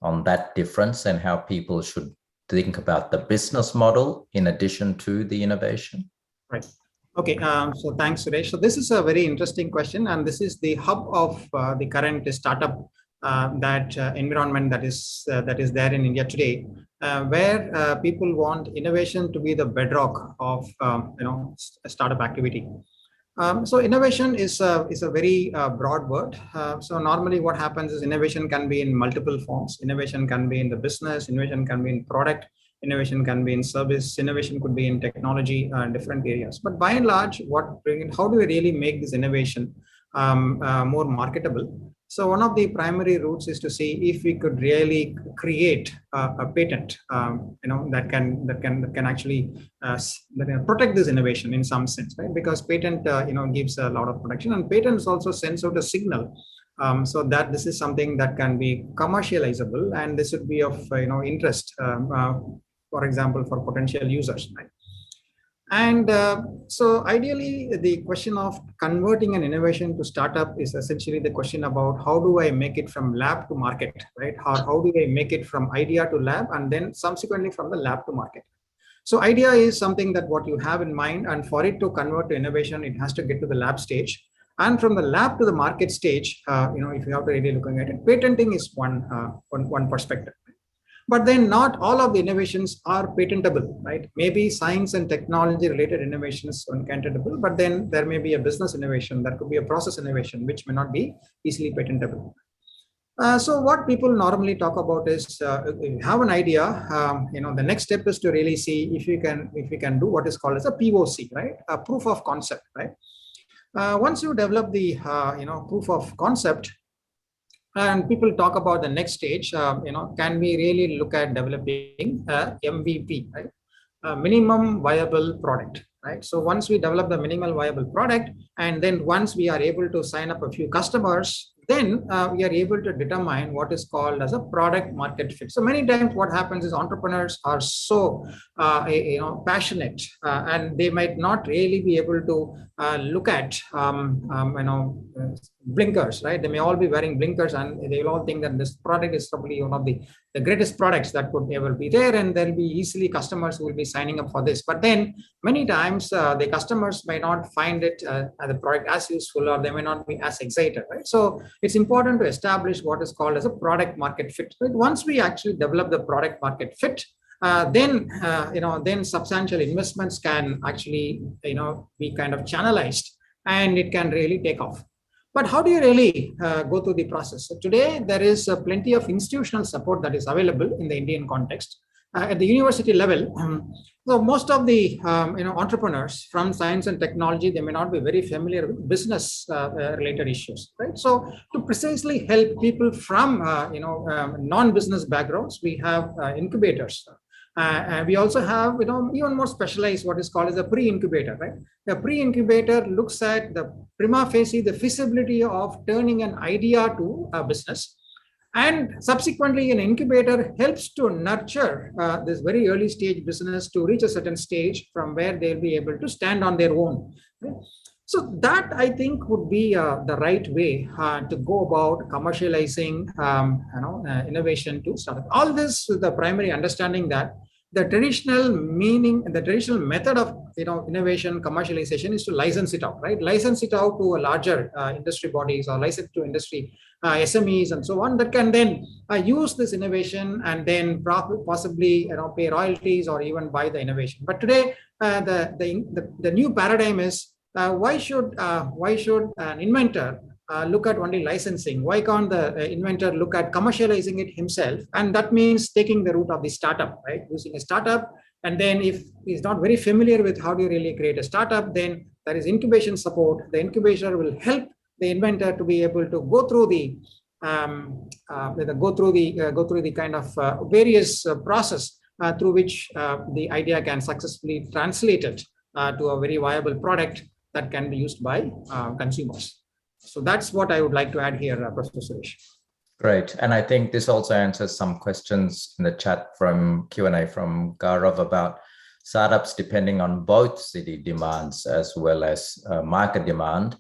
on that difference and how people should think about the business model in addition to the innovation? Right. Okay, so thanks, Suresh. So this is a very interesting question, and this is the hub of the current startup environment that is there in India today, where people want innovation to be the bedrock of startup activity. So innovation is a very broad word. So normally what happens is innovation can be in multiple forms. Innovation can be in the business, innovation can be in product, innovation can be in service, innovation could be in technology, different areas. But by and large, how do we really make this innovation more marketable. So one of the primary routes is to see if we could really create a patent, that can actually protect this innovation in some sense, right? Because patent, gives a lot of protection, and patents also sends out a signal, so that this is something that can be commercializable, and this would be of interest, for example, for potential users, right? And so ideally, the question of converting an innovation to startup is essentially the question about how do I make it from lab to market, right? How do I make it from idea to lab, and then subsequently from the lab to market? So idea is something that what you have in mind, and for it to convert to innovation, it has to get to the lab stage. And from the lab to the market stage, if you have to really looking at it, patenting is one perspective. But then not all of the innovations are patentable, right? Maybe science and technology related innovations are patentable, but then there may be a business innovation, that could be a process innovation, which may not be easily patentable. So what people normally talk about is, if you have an idea, the next step is to really see if we can do what is called as a POC, right? A proof of concept, right? Once you develop the proof of concept, and people talk about the next stage, can we really look at developing a MVP, right? A minimum viable product, right? So once we develop the minimal viable product, and then once we are able to sign up a few customers, then we are able to determine what is called as a product market fit. So many times what happens is entrepreneurs are so passionate, and they might not really be able to look at blinkers, right? They may all be wearing blinkers, and they will all think that this product is probably one of the greatest products that could ever be there, and there'll be easily customers who will be signing up for this. But then many times the customers may not find it the product as useful, or they may not be as excited, right? So it's important to establish what is called as a product market fit. Right? Once we actually develop the product market fit, then substantial investments can actually be kind of channelized, and it can really take off. But how do you really go through the process? So today, there is plenty of institutional support that is available in the Indian context. At the university level, so most of the entrepreneurs from science and technology, they may not be very familiar with business related issues, right? So to precisely help people from non-business backgrounds, we have incubators. And we also have even more specialized what is called as a pre-incubator, right? The pre-incubator looks at the prima facie the feasibility of turning an idea to a business, and subsequently an incubator helps to nurture this very early stage business to reach a certain stage from where they'll be able to stand on their own. Right? So that, I think, would be the right way to go about commercializing innovation to start. All this with the primary understanding that the traditional method of innovation commercialization is to license it out, right? License it out to a larger industry bodies, or license to industry SMEs and so on, that can then use this innovation and then possibly pay royalties or even buy the innovation. But today the new paradigm is, why should an inventor look at only licensing? Why can't the inventor look at commercializing it himself? And that means taking the route of the startup, right? Using a startup. And then if he's not very familiar with how do you really create a startup, then there is incubation support. The incubator will help the inventor to be able to go through the kind of various process through which the idea can successfully translate it to a very viable product that can be used by consumers. So that's what I would like to add here, Professor Suresh. Great. And I think this also answers some questions in the chat from Q&A from Gaurav about startups depending on both city demands as well as market demand,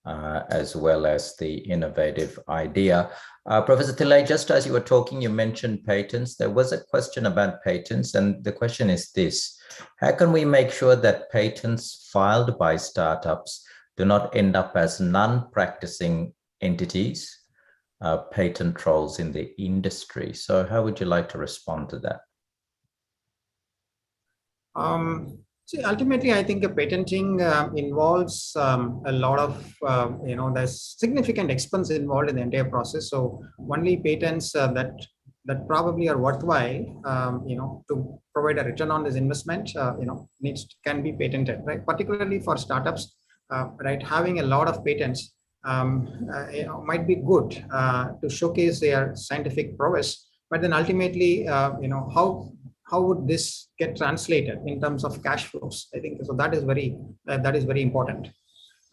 as well as the innovative idea. Professor Tillai, just as you were talking, you mentioned patents. There was a question about patents, and the question is this: how can we make sure that patents filed by startups do not end up as non-practicing entities, patent trolls in the industry? So how would you like to respond to that? See, ultimately, I think patenting involves a lot of, there's significant expense involved in the entire process. So only patents that probably are worthwhile, to provide a return on this investment, can be patented, right? Particularly for startups, right? Having a lot of patents might be good to showcase their scientific prowess, but then ultimately, how would this get translated in terms of cash flows? I think so. That is very important.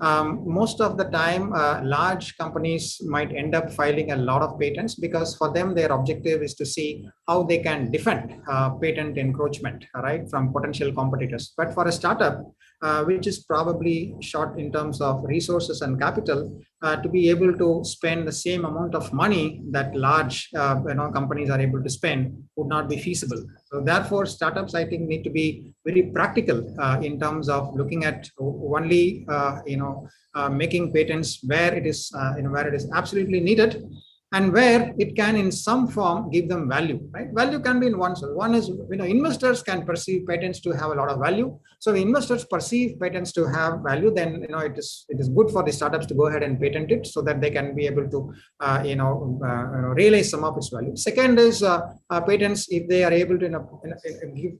Most of the time, large companies might end up filing a lot of patents because for them, their objective is to see how they can defend patent encroachment, right, from potential competitors. But for a startup, which is probably short in terms of resources and capital, to be able to spend the same amount of money that large companies are able to spend would not be feasible. So therefore, startups, I think, need to be very practical in terms of looking at only making patents where it is absolutely needed, and where it can in some form give them value, right? Value can be in one source. One is, investors can perceive patents to have a lot of value. So if investors perceive patents to have value, then it is good for the startups to go ahead and patent it so that they can be able to realize some of its value. Second is patents, if they are able to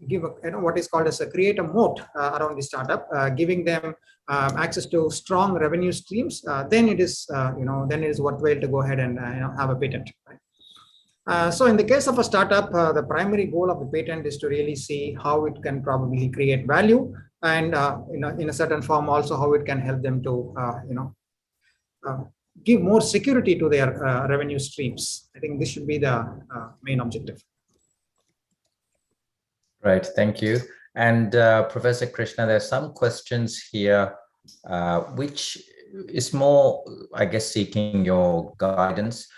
give what is called as create a moat around the startup, giving them access to strong revenue streams, then it is worthwhile to go ahead and have a patent. Right? So in the case of a startup, the primary goal of the patent is to really see how it can probably create value, and in a certain form also how it can help them to give more security to their revenue streams. I think this should be the main objective. Right, thank you. And Professor Krishna, there are some questions here which is more, I guess, seeking your guidance.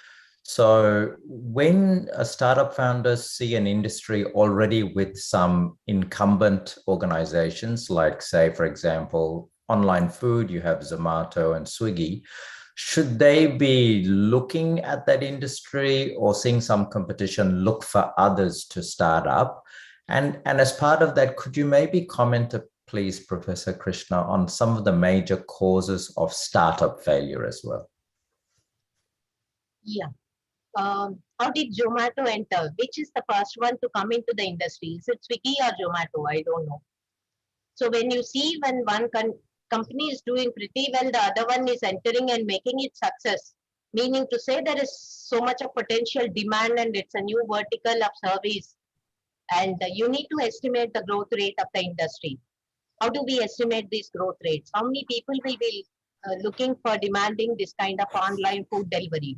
So when a startup founders see an industry already with some incumbent organizations, like, say, for example, online food, you have Zomato and Swiggy, should they be looking at that industry or seeing some competition, look for others to start up? And as part of that, could you maybe comment, please, Professor Krishna, on some of the major causes of startup failure as well? Yeah. How did Zomato enter? Which is the first one to come into the industry? Is it Swiggy or Zomato? I don't know. So when you see when one company is doing pretty well, the other one is entering and making it success, meaning to say there is so much of potential demand and it's a new vertical of service. And you need to estimate the growth rate of the industry. How do we estimate these growth rates? How many people will be looking for demanding this kind of online food delivery?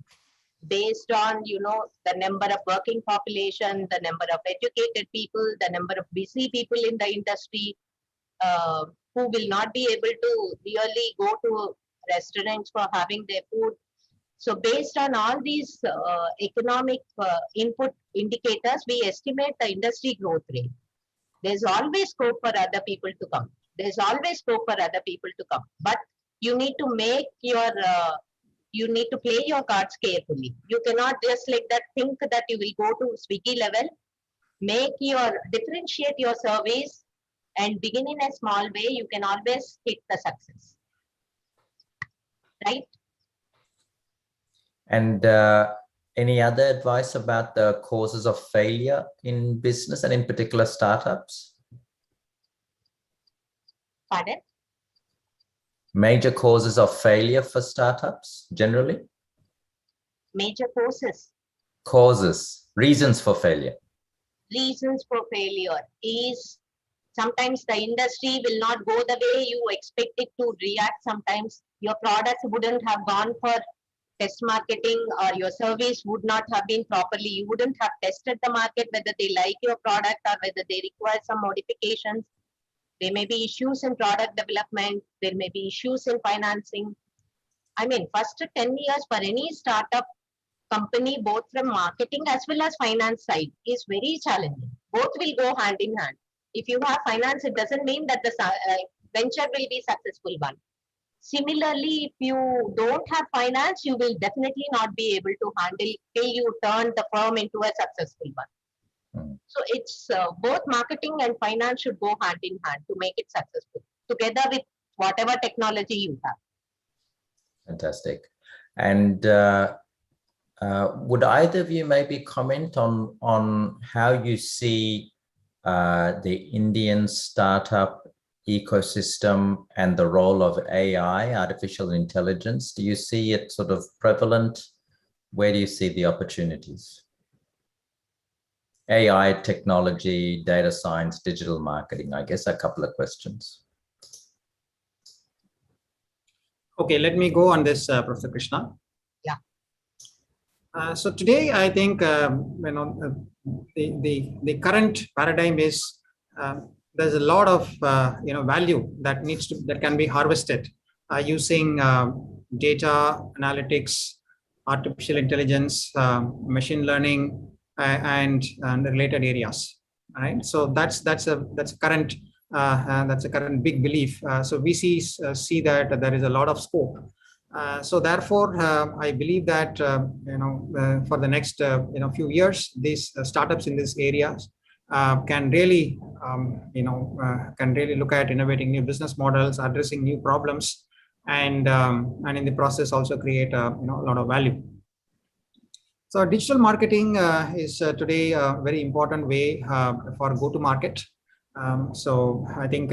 Based on, the number of working population, the number of educated people, the number of busy people in the industry, who will not be able to really go to restaurants for having their food. So based on all these economic input indicators, we estimate the industry growth rate. There's always scope for other people to come. There's always scope for other people to come. But you need to make your, you need to play your cards carefully. You cannot just like that think that you will go to Swiggy level. Differentiate your service and begin in a small way. You can always hit the success. Right? And any other advice about the causes of failure in business and in particular startups? Pardon? Major causes of failure for startups generally? Major causes. Causes, reasons for failure. Reasons for failure is sometimes the industry will not go the way you expect it to react. Sometimes your product wouldn't have gone for test marketing, or your service would not have been properly. You wouldn't have tested the market whether they like your product or whether they require some modifications. There may be issues in product development. There may be issues in financing. I mean, first 10 years for any startup company, both from marketing as well as finance side, is very challenging. Both will go hand in hand. If you have finance, it doesn't mean that the venture will be successful one. Similarly, if you don't have finance, you will definitely not be able to handle till you turn the firm into a successful one. So it's both marketing and finance should go hand in hand to make it successful, together with whatever technology you have. Fantastic. And would either of you maybe comment on how you see the Indian startup ecosystem and the role of AI, artificial intelligence? Do you see it sort of prevalent? Where do you see the opportunities? AI, technology, data science, digital marketing, I guess a couple of questions. Okay, let me go on this, Professor Krishna. Yeah. So today, I think the current paradigm is there's a lot of value that can be harvested using data analytics, artificial intelligence, machine learning, and related areas. Right. So that's a current big belief. So we see that there is a lot of scope. So therefore, I believe that for the next few years, these startups in this area can really look at innovating new business models, addressing new problems, and in the process also create a lot of value. So digital marketing is today a very important way for go-to-market. So I think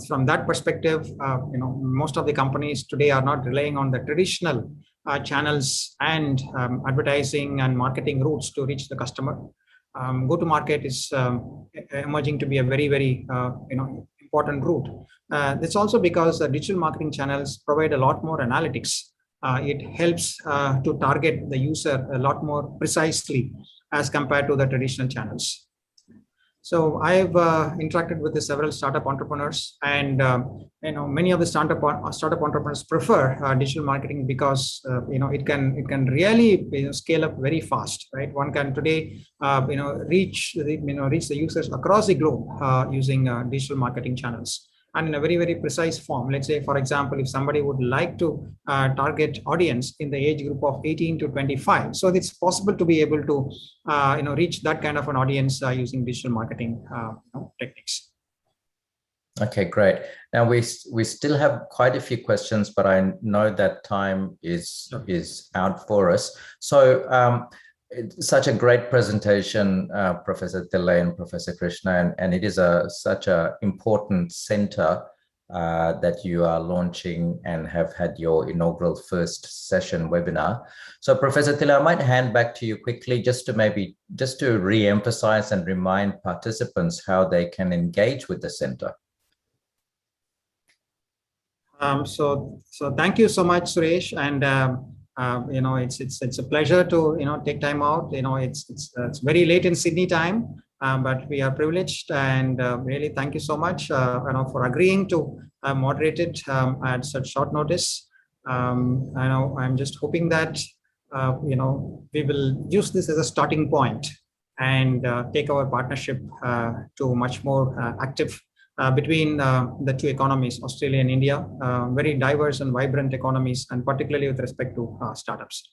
from that perspective, most of the companies today are not relying on the traditional channels and advertising and marketing routes to reach the customer. Go-to-market is emerging to be a very, very important route. It's also because digital marketing channels provide a lot more analytics. It helps to target the user a lot more precisely as compared to the traditional channels. So I've interacted with several startup entrepreneurs, and many of the startup entrepreneurs prefer digital marketing because it can really scale up very fast. Right, one can today reach the users across the globe using digital marketing channels. And in a very, very precise form. Let's say, for example, if somebody would like to target audience in the age group of 18 to 25, so it's possible to be able to reach that kind of an audience using digital marketing techniques. Okay, great. Now we still have quite a few questions, but I know that time is out for us. So it's such a great presentation, Professor Tilley and Professor Krishna, and it is such an important center that you are launching and have had your inaugural first session webinar. So Professor Tilley, I might hand back to you quickly just to re-emphasize and remind participants how they can engage with the center. So thank you so much, Suresh, and it's a pleasure to take time out. It's very late in Sydney time, but we are privileged, and really thank you so much for agreeing to moderate it at such short notice. I'm just hoping that we will use this as a starting point and take our partnership to much more active between the two economies, Australia and India, very diverse and vibrant economies, and particularly with respect to startups.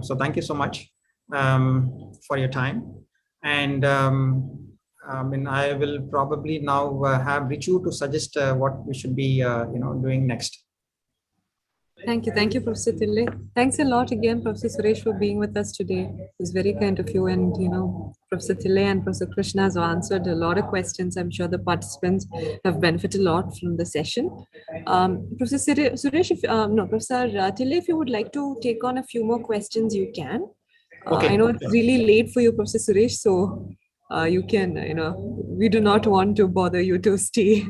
So thank you so much for your time. And I will probably now have Richu to suggest what we should be doing next. Thank you, Professor Tilley. Thanks a lot again, Professor Suresh, for being with us today. It was very kind of you, and Professor Tilley and Professor Krishna has answered a lot of questions. I'm sure the participants have benefited a lot from the session. Professor Suresh, Professor Tilley, if you would like to take on a few more questions, you can. Okay. I know it's really late for you, Professor Suresh, so you can. We do not want to bother you to stay.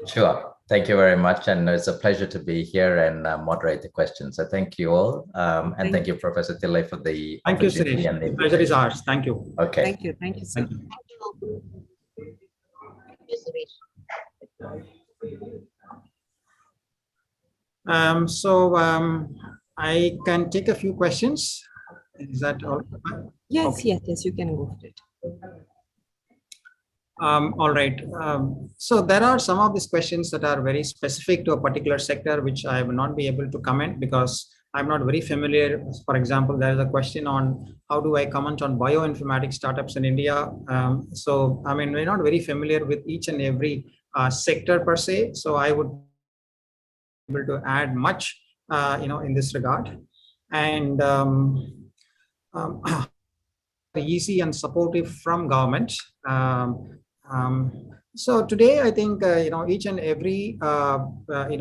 Sure. Thank you very much, and it's a pleasure to be here and moderate the questions. So thank you all, and thank you, Professor Tilley, for the opportunity. Thank you, Suresh. The pleasure is ours. Thank you. Okay. Thank you, sir. Thank you. So I can take a few questions. Is that all? Yes, okay. yes, you can go for it. All right. So there are some of these questions that are very specific to a particular sector, which I will not be able to comment because I'm not very familiar. For example, there is a question on how do I comment on bioinformatics startups in India. So I mean, we're not very familiar with each and every sector per se. So I would be able to add much, in this regard. And easy and supportive from government. So today, I think each and every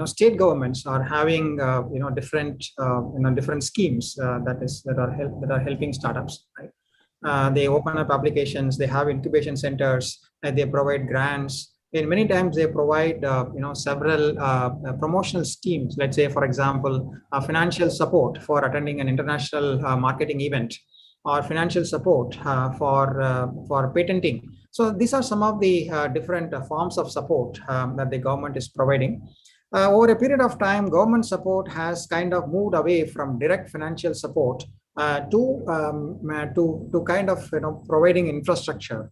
state governments are having different schemes that are helping startups. Right? They open up applications. They have incubation centers. And they provide grants. And many times they provide several promotional schemes. Let's say, for example, financial support for attending an international marketing event, or financial support for patenting. So these are some of the different forms of support that the government is providing. Over a period of time, government support has kind of moved away from direct financial support to kind of providing infrastructure,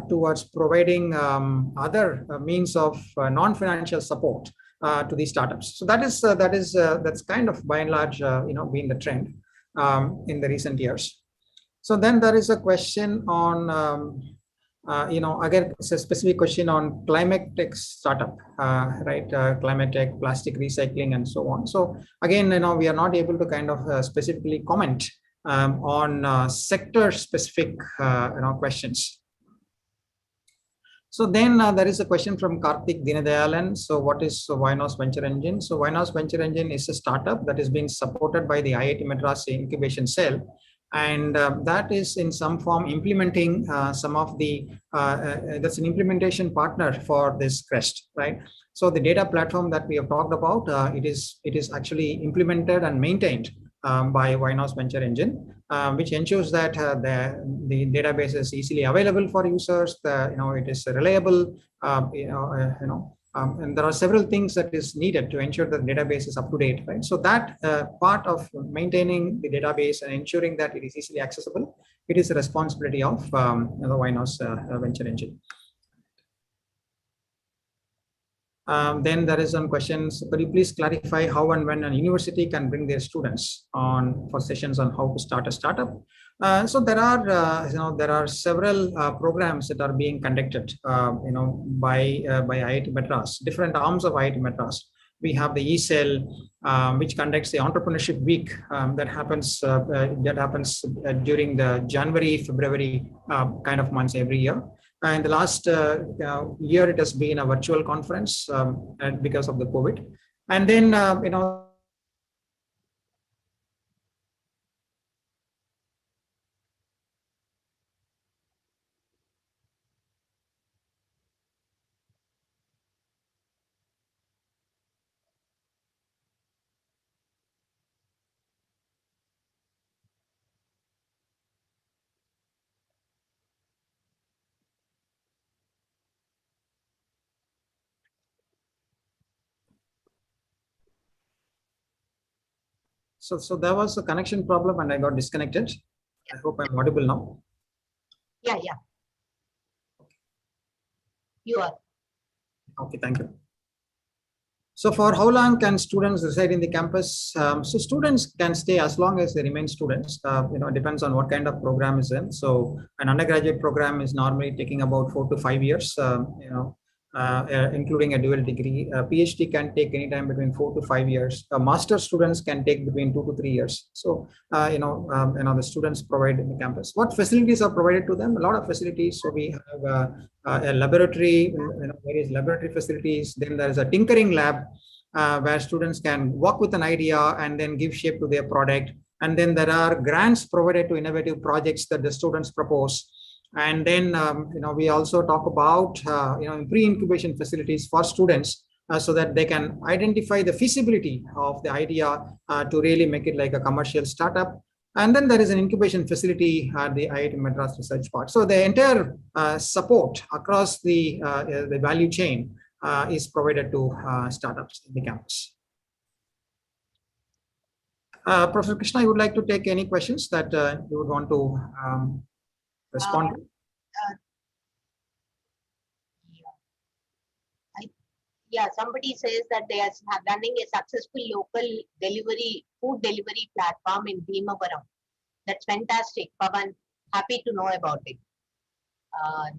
towards providing other means of non-financial support to the startups. So that's kind of by and large been the trend in the recent years. So then there is a question on, again, it's a specific question on climate tech startup, right? Climate tech, plastic recycling, and so on. So again, we are not able to kind of specifically comment on sector specific, questions. So then there is a question from Karthik Dinayalan. So what is Vinos Venture Engine? So Vinos Venture Engine is a startup that is being supported by the IIT Madras Incubation Cell. And that is in some form implementing some of the, that's an implementation partner for this Crest, right? So the data platform that we have talked about, it is actually implemented and maintained by Vinos Venture Engine, which ensures that the database is easily available for users. It is reliable. And there are several things that is needed to ensure that the database is up to date, right? So that part of maintaining the database and ensuring that it is easily accessible, it is the responsibility of the Vinos Venture Engine. Then there is some questions. Could you please clarify how and when a university can bring their students on for sessions on how to start a startup? So there are several programs that are being conducted, by IIT Madras, different arms of IIT Madras. We have the eCell, which conducts the entrepreneurship week that happens during the January, February kind of months every year. And the last year, it has been a virtual conference and because of the COVID. And then, so there was a connection problem and I got disconnected. I hope I'm audible now. Yeah. You are. Okay, thank you. So for how long can students reside in the campus? So students can stay as long as they remain students. It depends on what kind of program is in. So an undergraduate program is normally taking about 4 to 5 years, including a dual degree. A PhD can take any time between 4 to 5 years. Master students can take between 2 to 3 years. So, the students provide in the campus. What facilities are provided to them? A lot of facilities. So we have a laboratory, various laboratory facilities. Then there is a tinkering lab where students can work with an idea and then give shape to their product. And then there are grants provided to innovative projects that the students propose. And then, we also talk about, pre-incubation facilities for students so that they can identify the feasibility of the idea to really make it like a commercial startup. And then there is an incubation facility at the IIT Madras Research Park. So the entire support across the value chain is provided to startups in the campus. Professor Krishna, you would like to take any questions that you would want to respond to? Somebody says that they are running a successful local food delivery platform in Bhimavaram. That's fantastic, Pavan. Happy to know about it.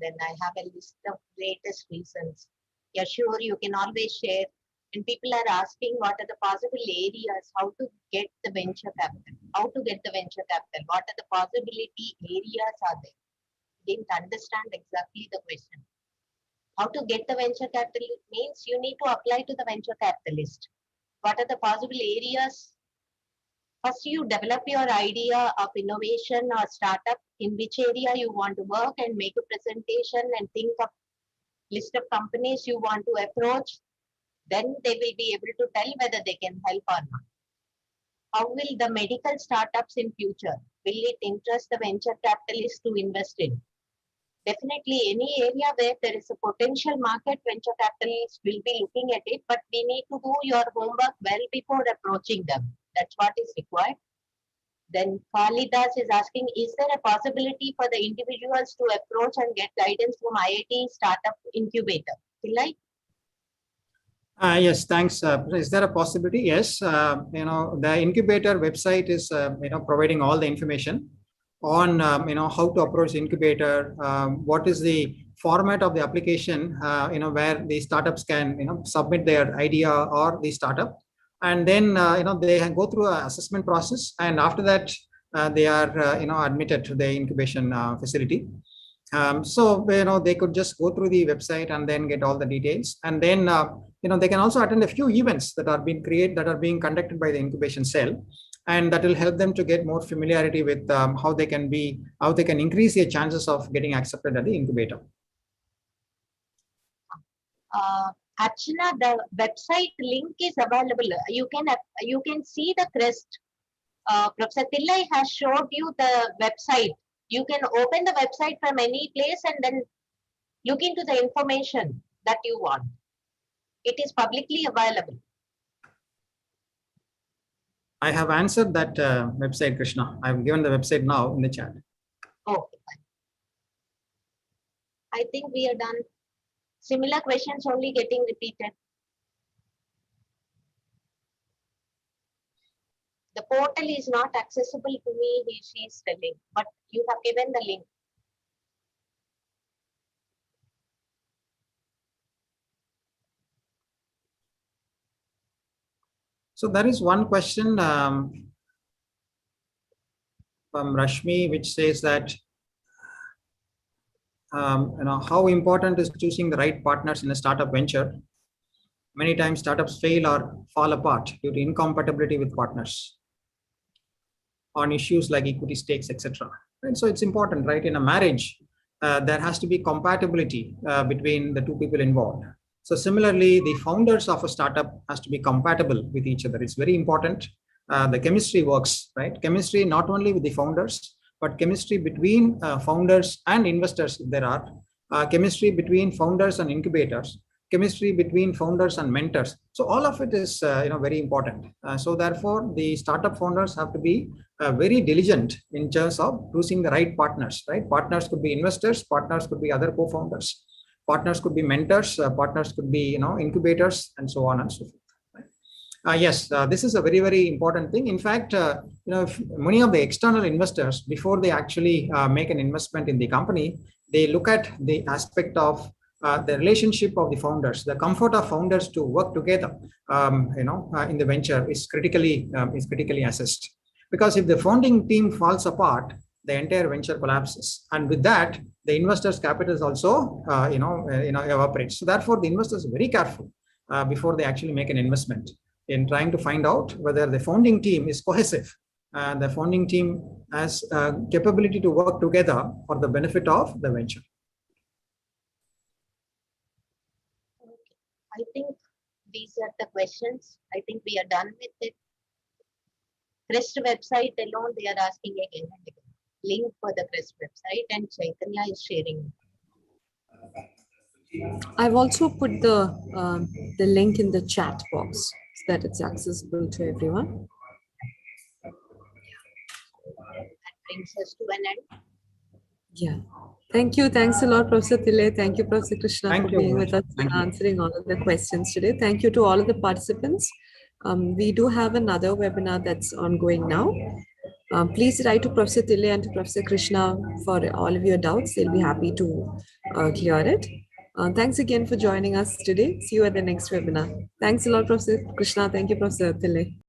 Then I have a list of latest reasons. Yeah, sure, you can always share. And people are asking what are the possible areas, how to get the venture capital, what are the possibility areas are there? Didn't understand exactly the question. How to get the venture capital means you need to apply to the venture capitalist. What are the possible areas? First, you develop your idea of innovation or startup, in which area you want to work, and make a presentation and think of list of companies you want to approach. Then they will be able to tell whether they can help or not. How will the medical startups in future? Will it interest the venture capitalists to invest in? Definitely any area where there is a potential market, venture capitalists will be looking at it, but we need to do your homework well before approaching them. That's what is required. Then Kalidas is asking, is there a possibility for the individuals to approach and get guidance from IIT Startup Incubator? Tilai? Yes, thanks. Is there a possibility? Yes. The incubator website is providing all the information on how to approach the incubator, what is the format of the application, where the startups can submit their idea or the startup, and then they go through an assessment process, and after that they are admitted to the incubation facility. So they could just go through the website and then get all the details, and then they can also attend a few events that are being conducted by the incubation cell, and that will help them to get more familiarity with how they can increase their chances of getting accepted at the incubator. Archana, the website link is available. You can see the crest. Professor Tillai has showed you the website. You can open the website from any place and then look into the information that you want. It is publicly available. I have answered that website, Krishna. I've given the website now in the chat. Okay, fine. I think we are done. Similar questions only getting repeated. The portal is not accessible to me, she is telling, but you have given the link. So there is one question from Rashmi, which says that how important is choosing the right partners in a startup venture? Many times startups fail or fall apart due to incompatibility with partners on issues like equity stakes, etc. And so it's important, right? In a marriage, there has to be compatibility between the two people involved. So similarly, the founders of a startup has to be compatible with each other. It's very important. The chemistry works, right? Chemistry not only with the founders, but chemistry between founders and investors, if there are, chemistry between founders and incubators, chemistry between founders and mentors. So all of it is very important. So therefore, the startup founders have to be very diligent in terms of choosing the right partners, right? Partners could be investors, partners could be other co-founders, partners could be mentors, partners could be incubators, and so on and so forth. Yes, this is a very, very important thing. In fact, many of the external investors, before they actually make an investment in the company, they look at the aspect of the relationship of the founders, the comfort of founders to work together, in the venture is critically assessed. Because if the founding team falls apart, the entire venture collapses, and with that, the investors' capital is also evaporates. So therefore, the investors are very careful before they actually make an investment in trying to find out whether the founding team is cohesive. The founding team has capability to work together for the benefit of the venture. I think these are the questions. I think we are done with it. Crest website alone, they are asking again and again. Link for the Crest website, and Chaitanya is sharing. I've also put the link in the chat box so that it's accessible to everyone. That brings us to an end. Yeah. Thank you. Thanks a lot, Professor Tillai. Thank you, Professor Krishna, for being with us and answering all of the questions today. Thank you to all of the participants. We do have another webinar that's ongoing now. Please write to Professor Tillai and to Professor Krishna for all of your doubts. They'll be happy to clear it. Thanks again for joining us today. See you at the next webinar. Thanks a lot, Professor Krishna. Thank you, Professor Tillai.